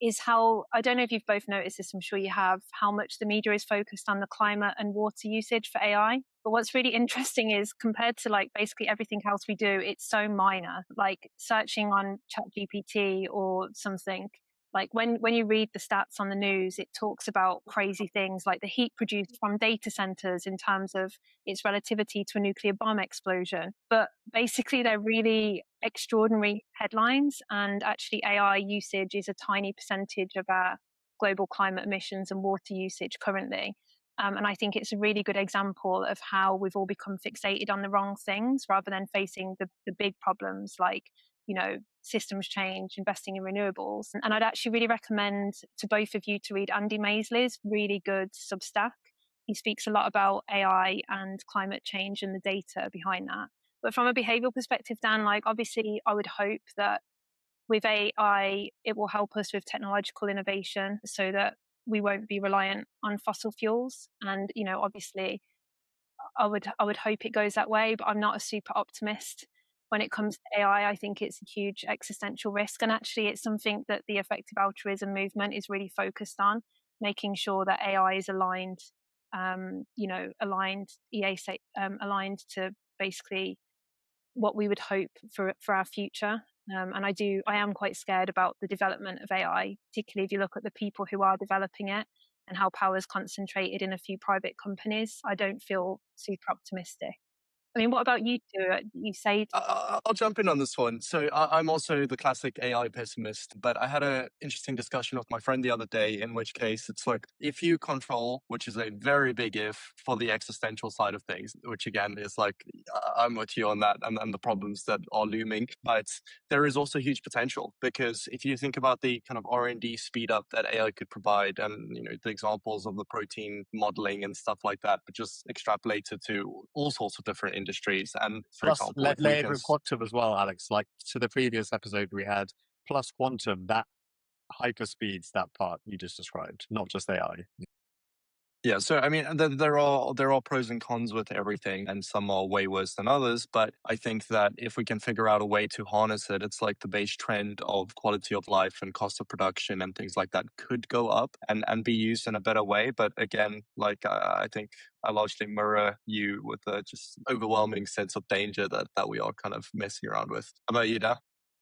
B: is how, I don't know if you've both noticed this, I'm sure you have, how much the media is focused on the climate and water usage for AI. But what's really interesting is compared to like basically everything else we do, it's so minor. Like searching on ChatGPT or something, like when you read the stats on the news, it talks about crazy things like the heat produced from data centers in terms of its relativity to a nuclear bomb explosion. But basically, they're really extraordinary headlines. And actually, AI usage is a tiny percentage of our global climate emissions and water usage currently. And I think it's a really good example of how we've all become fixated on the wrong things rather than facing the big problems like, systems change, investing in renewables. And I'd actually really recommend to both of you to read Andy Maisley's really good Substack. He speaks a lot about AI and climate change and the data behind that. But from a behavioral perspective, Dan, like obviously I would hope that with AI, it will help us with technological innovation so that we won't be reliant on fossil fuels. And, obviously, I would hope it goes that way, but I'm not a super optimist when it comes to AI. I think it's a huge existential risk, and actually, it's something that the effective altruism movement is really focused on, making sure that AI is aligned, aligned aligned to basically what we would hope for our future. And I am quite scared about the development of AI, particularly if you look at the people who are developing it and how power is concentrated in a few private companies. I don't feel super optimistic. I mean, what about you two? You say,
C: I'll jump in on this one. So I'm also the classic AI pessimist, but I had an interesting discussion with my friend the other day, in which case it's like, if you control, which is a very big if for the existential side of things, which again is like, I'm with you on that and the problems that are looming, but there is also huge potential, because if you think about the kind of R&D speed up that AI could provide, and the examples of the protein modeling and stuff like that, but just extrapolated to all sorts of different industries. And for
A: Plus,
C: example, if we
A: layered
C: can
A: with quantum as well, Alex. Like to the previous episode we had, plus quantum, that hyperspeeds that part you just described, not just AI.
C: Yeah, so I mean, there are pros and cons with everything, and some are way worse than others. But I think that if we can figure out a way to harness it, it's like the base trend of quality of life and cost of production and things like that could go up and be used in a better way. But again, like I think I largely mirror you with the just overwhelming sense of danger that we are kind of messing around with. How about you, Dan?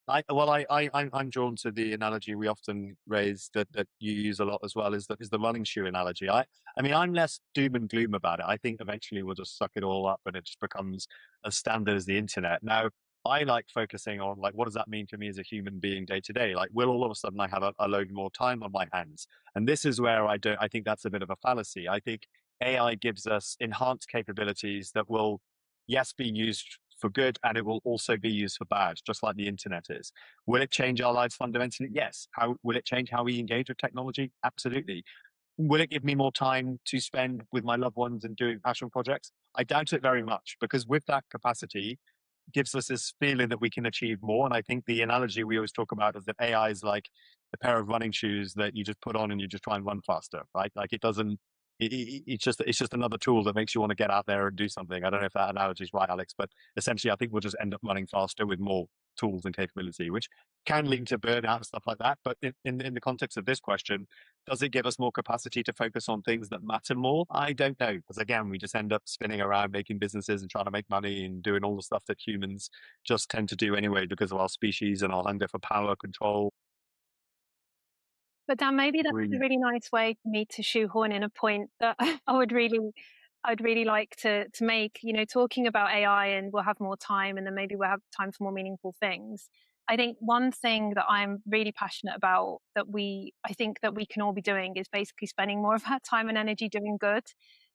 A: I'm drawn to the analogy we often raise that you use a lot as well, is the running shoe analogy. I mean, I'm less doom and gloom about it. I think eventually we'll just suck it all up and it just becomes as standard as the internet. Now, I like focusing on, like, what does that mean for me as a human being day to day? Like, will all of a sudden I have a load more time on my hands? And this is where I think that's a bit of a fallacy. I think AI gives us enhanced capabilities that will, yes, be used for good, and it will also be used for bad, just like the internet is. Will it change our lives fundamentally? Yes. How will it change how we engage with technology? Absolutely. Will it give me more time to spend with my loved ones and doing passion projects? I doubt it very much, because with that capacity gives us this feeling that we can achieve more. And I think the analogy we always talk about is that AI is like a pair of running shoes that you just put on and you just try and run faster, right? Like it doesn't, it's just another tool that makes you want to get out there and do something. I don't know if that analogy is right, Alex, but essentially I think we'll just end up running faster with more tools and capability, which can lead to burnout and stuff like that. But in the context of this question, does it give us more capacity to focus on things that matter more? I don't know, because again, we just end up spinning around making businesses and trying to make money and doing all the stuff that humans just tend to do anyway because of our species and our hunger for power, control.
B: but Dan, maybe that's a
A: We,
B: really nice way for me to shoehorn in a point that I'd really like to make. Talking about AI, and we'll have more time, and then maybe we'll have time for more meaningful things. I think one thing that I'm really passionate about, I think that we can all be doing, is basically spending more of our time and energy doing good.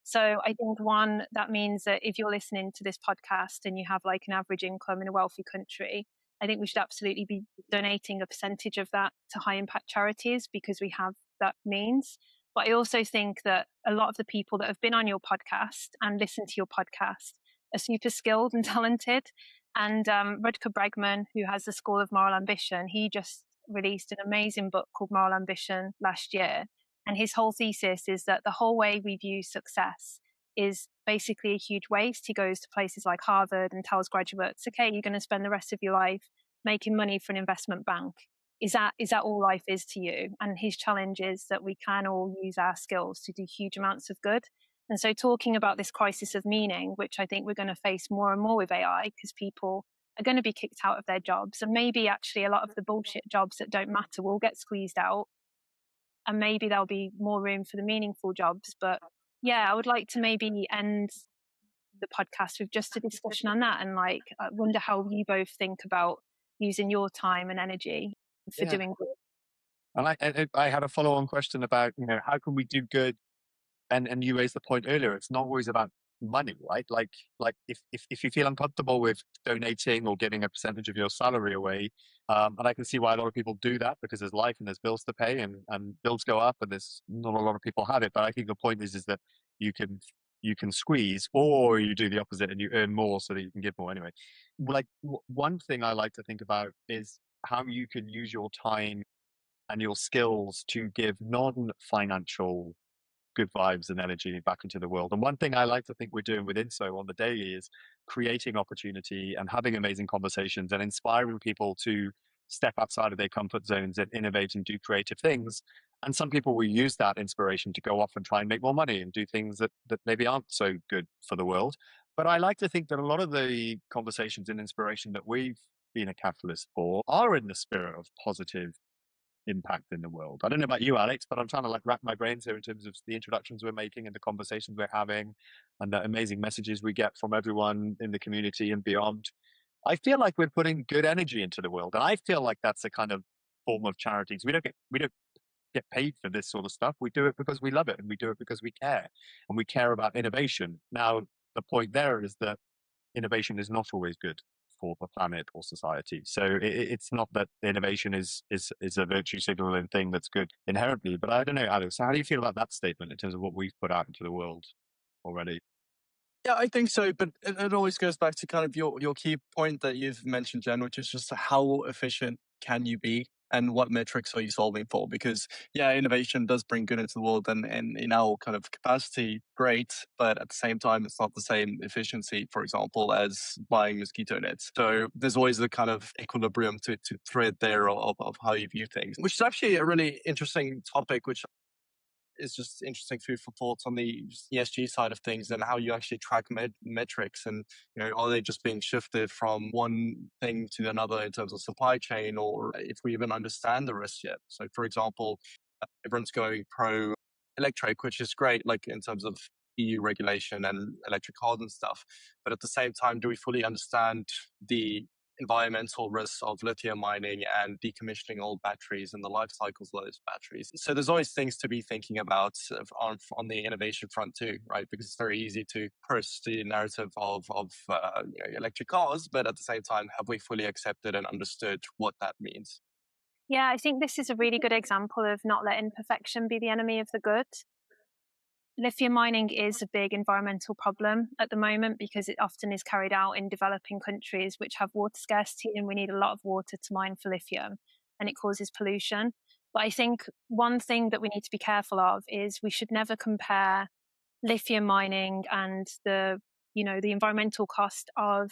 B: So I think, one, that means that if you're listening to this podcast and you have like an average income in a wealthy country, I think we should absolutely be donating a percentage of that to high impact charities, because we have that means. But I also think that a lot of the people that have been on your podcast and listened to your podcast are super skilled and talented. And Rutger Bregman, who has the School of Moral Ambition, he just released an amazing book called Moral Ambition last year. And his whole thesis is that the whole way we view success is basically a huge waste. He goes to places like Harvard and tells graduates, okay, you're going to spend the rest of your life making money for an investment bank. Is that all life is to you? And his challenge is that we can all use our skills to do huge amounts of good. And so, talking about this crisis of meaning, which I think we're going to face more and more with AI, because people are going to be kicked out of their jobs, and maybe actually a lot of the bullshit jobs that don't matter will get squeezed out, and maybe there'll be more room for the meaningful jobs. But yeah, I would like to maybe end the podcast with just a discussion on that, and like, I wonder how you both think about using your time and energy for
A: yeah.
B: doing good.
A: And I had a follow-on question about, how can we do good? And you raised the point earlier, it's not always about money, right? Like if you feel uncomfortable with donating or giving a percentage of your salary away, and I can see why a lot of people do that, because there's life and there's bills to pay, and bills go up, and there's not a lot of people have it. But I think the point is that you can you can squeeze, or you do the opposite and you earn more so that you can give more anyway. Like one thing I like to think about is how you can use your time and your skills to give non-financial good vibes and energy back into the world. And one thing I like to think we're doing with Inso on the daily is creating opportunity and having amazing conversations and inspiring people to step outside of their comfort zones and innovate and do creative things. And some people will use that inspiration to go off and try and make more money and do things that maybe aren't so good for the world. But I like to think that a lot of the conversations and inspiration that we've been a catalyst for are in the spirit of positive impact in the world. I don't know about you, Alex, but I'm trying to like wrap my brains here in terms of the introductions we're making and the conversations we're having and the amazing messages we get from everyone in the community and beyond. I feel like we're putting good energy into the world. And I feel like that's a kind of form of charity. We don't get paid for this sort of stuff. We do it because we love it and we do it because we care and we care about innovation. Now, the point there is that innovation is not always good for the planet or society. So it's not that innovation is a virtue signaling thing that's good inherently. But I don't know, Alex, how do you feel about that statement in terms of what we've put out into the world already?
C: Yeah, I think so, but it always goes back to kind of your key point that you've mentioned, Jen, which is just how efficient can you be and what metrics are you solving for? Because yeah, innovation does bring good into the world and in our kind of capacity, great, but at the same time, it's not the same efficiency, for example, as buying mosquito nets. So there's always a kind of equilibrium to thread there of how you view things, which is actually a really interesting topic, which is just interesting food for thoughts on the ESG side of things and how you actually track metrics and are they just being shifted from one thing to another in terms of supply chain or if we even understand the risks yet. So for example, everyone's going pro electric, which is great, like in terms of EU regulation and electric cars and stuff. But at the same time, do we fully understand the environmental risks of lithium mining and decommissioning old batteries and the life cycles of those batteries? So there's always things to be thinking about on the innovation front too, right? Because it's very easy to push the narrative of electric cars, but at the same time, have we fully accepted and understood what that means?
B: Yeah, I think this is a really good example of not letting perfection be the enemy of the good. Lithium mining is a big environmental problem at the moment because it often is carried out in developing countries which have water scarcity and we need a lot of water to mine for lithium and it causes pollution. But I think one thing that we need to be careful of is we should never compare lithium mining and the environmental cost of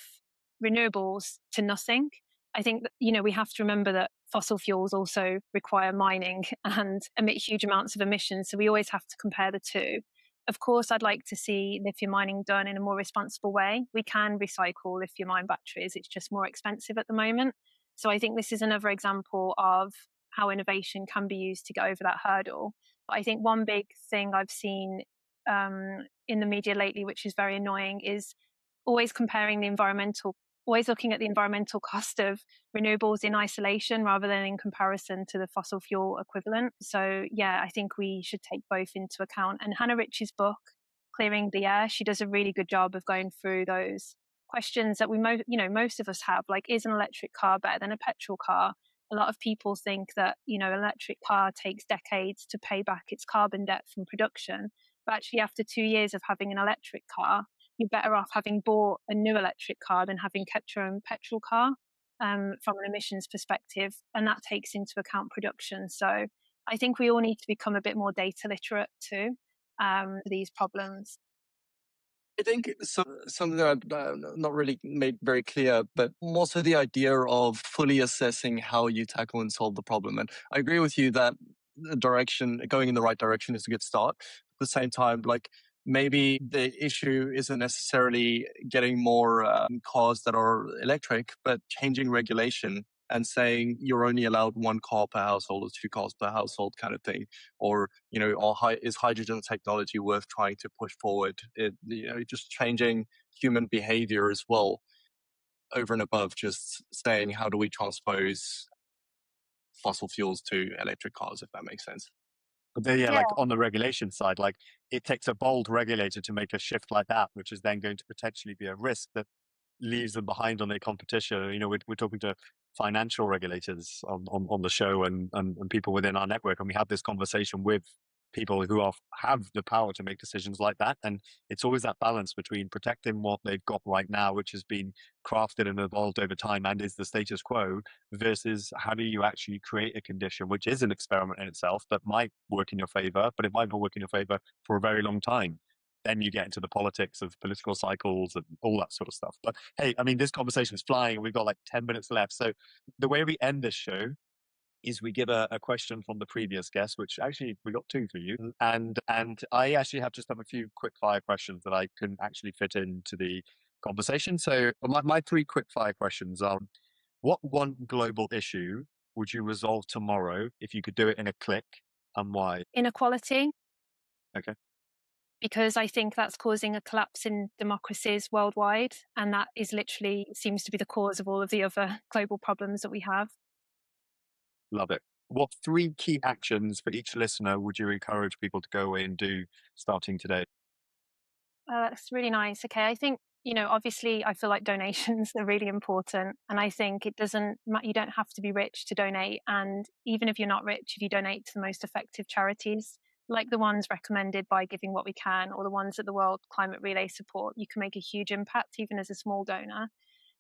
B: renewables to nothing. I think that we have to remember that fossil fuels also require mining and emit huge amounts of emissions, so we always have to compare the two. Of course, I'd like to see lithium mining done in a more responsible way. We can recycle lithium ion batteries, it's just more expensive at the moment. So I think this is another example of how innovation can be used to get over that hurdle. But I think one big thing I've seen in the media lately, which is very annoying, is always comparing always looking at the environmental cost of renewables in isolation rather than in comparison to the fossil fuel equivalent. So yeah, I think we should take both into account. And Hannah Rich's book, Clearing the Air, she does a really good job of going through those questions that most of us have, like, is an electric car better than a petrol car? A lot of people think that an electric car takes decades to pay back its carbon debt from production, but actually after 2 years of having an electric car, you're better off having bought a new electric car than having kept your own petrol car, from an emissions perspective, and that takes into account production. So I think we all need to become a bit more data literate too, for these problems.
C: I think something that not really made very clear, but also the idea of fully assessing how you tackle and solve the problem. And I agree with you that going in the right direction is a good start. At the same time, like maybe the issue isn't necessarily getting more cars that are electric, but changing regulation and saying you're only allowed one car per household or two cars per household kind of thing. Or, is hydrogen technology worth trying to push forward? Just changing human behavior as well, over and above just saying, how do we transpose fossil fuels to electric cars, if that makes sense?
A: But then, yeah,
B: Yeah.
A: like on the regulation side, like it takes a bold regulator to make a shift like that, which is then going to potentially be a risk that leaves them behind on their competition. We're talking to financial regulators on the show and people within our network, and we have this conversation with people who have the power to make decisions like that. And it's always that balance between protecting what they've got right now, which has been crafted and evolved over time and is the status quo, versus how do you actually create a condition which is an experiment in itself that might work in your favor, but it might not work in your favor for a very long time. Then you get into the politics of political cycles and all that sort of stuff. But hey, I mean, this conversation is flying. We've got like 10 minutes left. So the way we end this show is we give a question from the previous guest, which actually we got two for you. And I actually have a few quick fire questions that I can actually fit into the conversation. So my three quick fire questions are: what one global issue would you resolve tomorrow if you could do it in a click, and why?
B: Inequality.
A: Okay.
B: Because I think that's causing a collapse in democracies worldwide. And that is literally seems to be the cause of all of the other global problems that we have.
A: Love it. What three key actions for each listener would you encourage people to go away and do starting today?
B: That's really nice. Okay. I think, obviously, I feel like donations are really important. And I think you don't have to be rich to donate. And even if you're not rich, if you donate to the most effective charities, like the ones recommended by Giving What We Can or the ones that the World Climate Relay support, you can make a huge impact even as a small donor.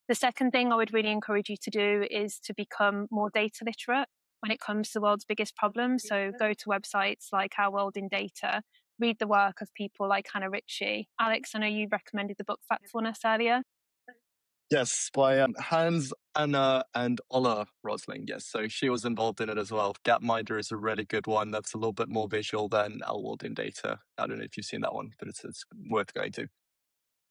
B: The second thing I would really encourage you to do is to become more data literate when it comes to the world's biggest problems. So go to websites like Our World in Data, read the work of people like Hannah Ritchie. Alex, I know you recommended the book Factfulness earlier.
C: Yes, by Hans, Anna, and Ola Rosling. Yes, so she was involved in it as well. Gapminder is a really good one. That's a little bit more visual than Our World in Data. I don't know if you've seen that one, but it's worth going to.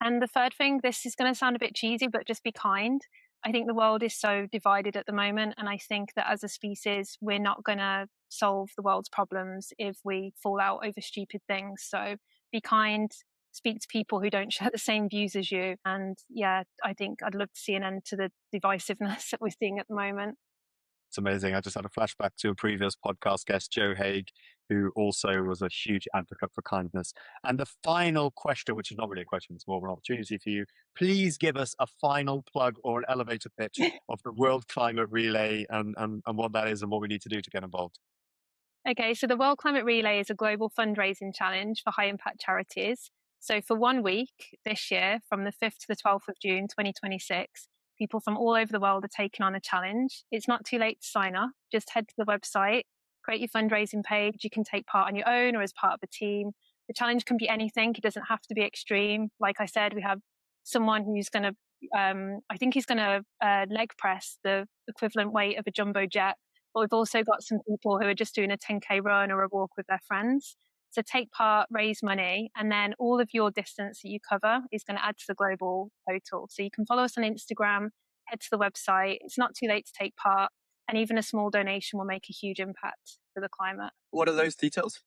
B: And the third thing, this is going to sound a bit cheesy, but just be kind. I think the world is so divided at the moment. And I think that as a species, we're not going to solve the world's problems if we fall out over stupid things. So be kind, speak to people who don't share the same views as you. And yeah, I think I'd love to see an end to the divisiveness that we're seeing at the moment.
A: It's amazing. I just had a flashback to a previous podcast guest, Joe Haig, who also was a huge advocate for kindness. And the final question, which is not really a question, it's more of an opportunity for you. Please give us a final plug or an elevator pitch of the World Climate Relay and what that is and what we need to do to get involved.
B: Okay, so the World Climate Relay is a global fundraising challenge for high impact charities. So for 1 week this year, from the 5th to the 12th of June 2026, people from all over the world are taking on a challenge. It's not too late to sign up. Just head to the website, create your fundraising page. You can take part on your own or as part of a team. The challenge can be anything. It doesn't have to be extreme. Like I said, we have someone who's going to, I think he's going to leg press the equivalent weight of a jumbo jet. But we've also got some people who are just doing a 10K run or a walk with their friends. So take part, raise money, and then all of your distance that you cover is going to add to the global total. So you can follow us on Instagram, head to the website. It's not too late to take part, and even a small donation will make a huge impact for the climate.
C: What are those details?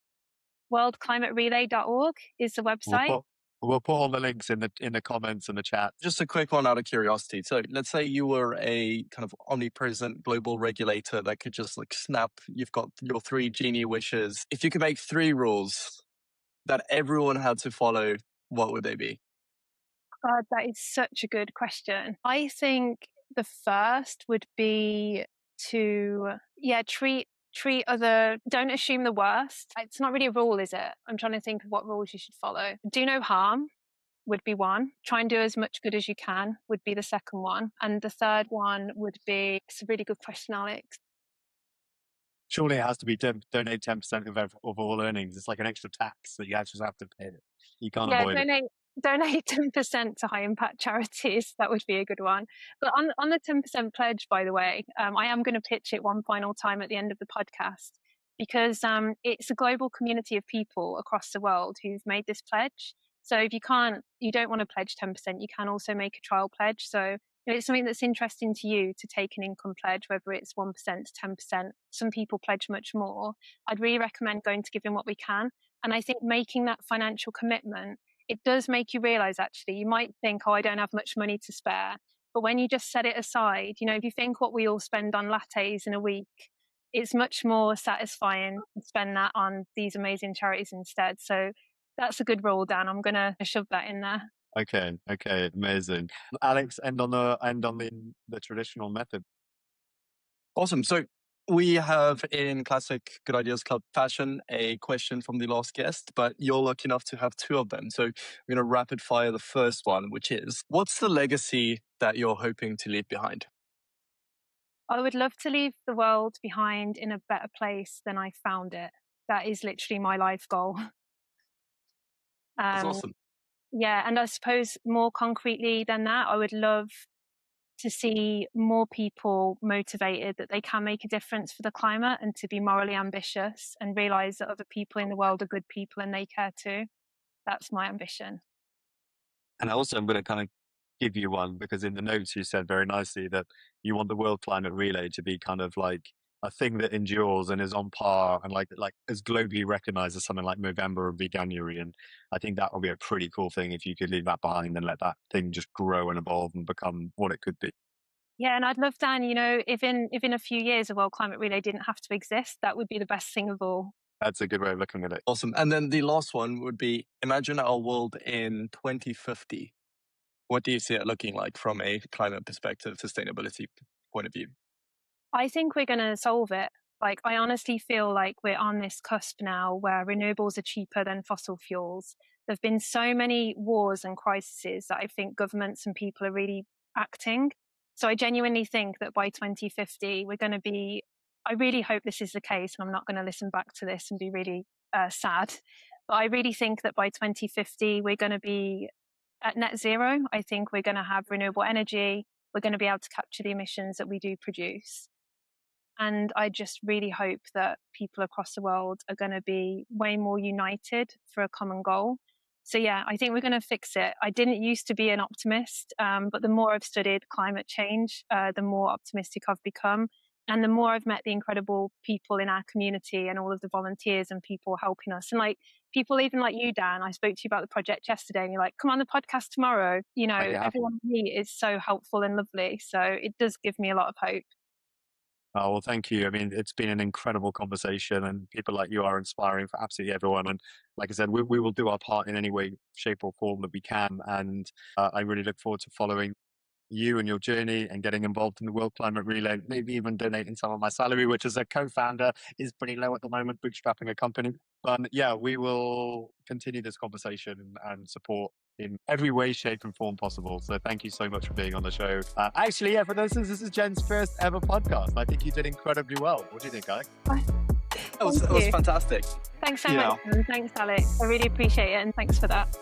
B: worldclimaterelay.org is the website.
A: We'll put all the links in the comments and the chat.
C: Just a quick one out of curiosity. So let's say you were a kind of omnipresent global regulator that could just like snap, you've got your three genie wishes. If you could make three rules that everyone had to follow, what would they be?
B: God, that is such a good question. I think the first would be to, don't assume the worst. It's not really a rule, is it? I'm trying to think of what rules you should follow. Do no harm would be one. Try and do as much good as you can would be the second one. And the third one would be, it's a really good question, Alex.
A: Surely it has to be donate 10% of all earnings. It's like an extra tax that you actually have to pay. You can't avoid it.
B: Donate 10% to high impact charities. That would be a good one. But on the 10% pledge, by the way, I am going to pitch it one final time at the end of the podcast because it's a global community of people across the world who've made this pledge. So if you don't want to pledge 10%, you can also make a trial pledge. So if it's something that's interesting to you to take an income pledge, whether it's 1% to 10%, some people pledge much more. I'd really recommend going to Giving What We Can. And I think making that financial commitment, it does make you realize, actually, you might think, oh, I don't have much money to spare. But when you just set it aside, if you think what we all spend on lattes in a week, it's much more satisfying to spend that on these amazing charities instead. So that's a good rule, Dan. I'm going to shove that in there.
A: Okay, amazing. Alex, end on the traditional method.
C: Awesome. So We have in classic Good Ideas Club fashion a question from the last guest, but you're lucky enough to have two of them. So we're going to rapid fire the first one, which is, what's the legacy that you're hoping to leave behind?
B: I would love to leave the world behind in a better place than I found it. That is literally my life goal.
C: That's
B: Um,
C: awesome.
B: yeah, and I suppose more concretely than that, I would love to see more people motivated that they can make a difference for the climate and to be morally ambitious and realize that other people in the world are good people and they care too. That's my ambition.
A: And also, I'm going to kind of give you one because in the notes you said very nicely that you want the World Climate Relay to be kind of like a thing that endures and is on par and like is globally recognized as something like November or Veganuary. And I think that would be a pretty cool thing if you could leave that behind and let that thing just grow and evolve and become what it could be.
B: Yeah, and I'd love, Dan, if in a few years a World Climate Relay didn't have to exist, that would be the best thing of all.
A: That's a good way of looking at it.
C: Awesome. And then the last one would be, imagine our world in 2050. What do you see it looking like from a climate perspective, sustainability point of view?
B: I think we're going to solve it. Like, I honestly feel like we're on this cusp now where renewables are cheaper than fossil fuels. There have been so many wars and crises that I think governments and people are really acting. So I genuinely think that by 2050, we're going to be, I really hope this is the case, and I'm not going to listen back to this and be really sad. But I really think that by 2050, we're going to be at net zero. I think we're going to have renewable energy. We're going to be able to capture the emissions that we do produce. And I just really hope that people across the world are going to be way more united for a common goal. So, yeah, I think we're going to fix it. I didn't used to be an optimist, but the more I've studied climate change, the more optimistic I've become. And the more I've met the incredible people in our community and all of the volunteers and people helping us. And like people even like you, Dan, I spoke to you about the project yesterday and you're like, come on the podcast tomorrow.
A: Yeah.
B: Everyone I meet is so helpful and lovely. So it does give me a lot of hope.
A: Oh, well, thank you. I mean, it's been an incredible conversation, and people like you are inspiring for absolutely everyone. And like I said, we will do our part in any way, shape, or form that we can. And I really look forward to following you and your journey and getting involved in the World Climate Relay, maybe even donating some of my salary, which as a co-founder is pretty low at the moment, bootstrapping a company. But yeah, we will continue this conversation and support in every way, shape, and form possible. So thank you so much for being on the show. Actually, yeah, for those, this is Jen's first ever podcast. I think you did incredibly well. What do you think, Guy?
C: It was fantastic.
B: Thanks so much. And thanks, Alex. I really appreciate it. And thanks for that.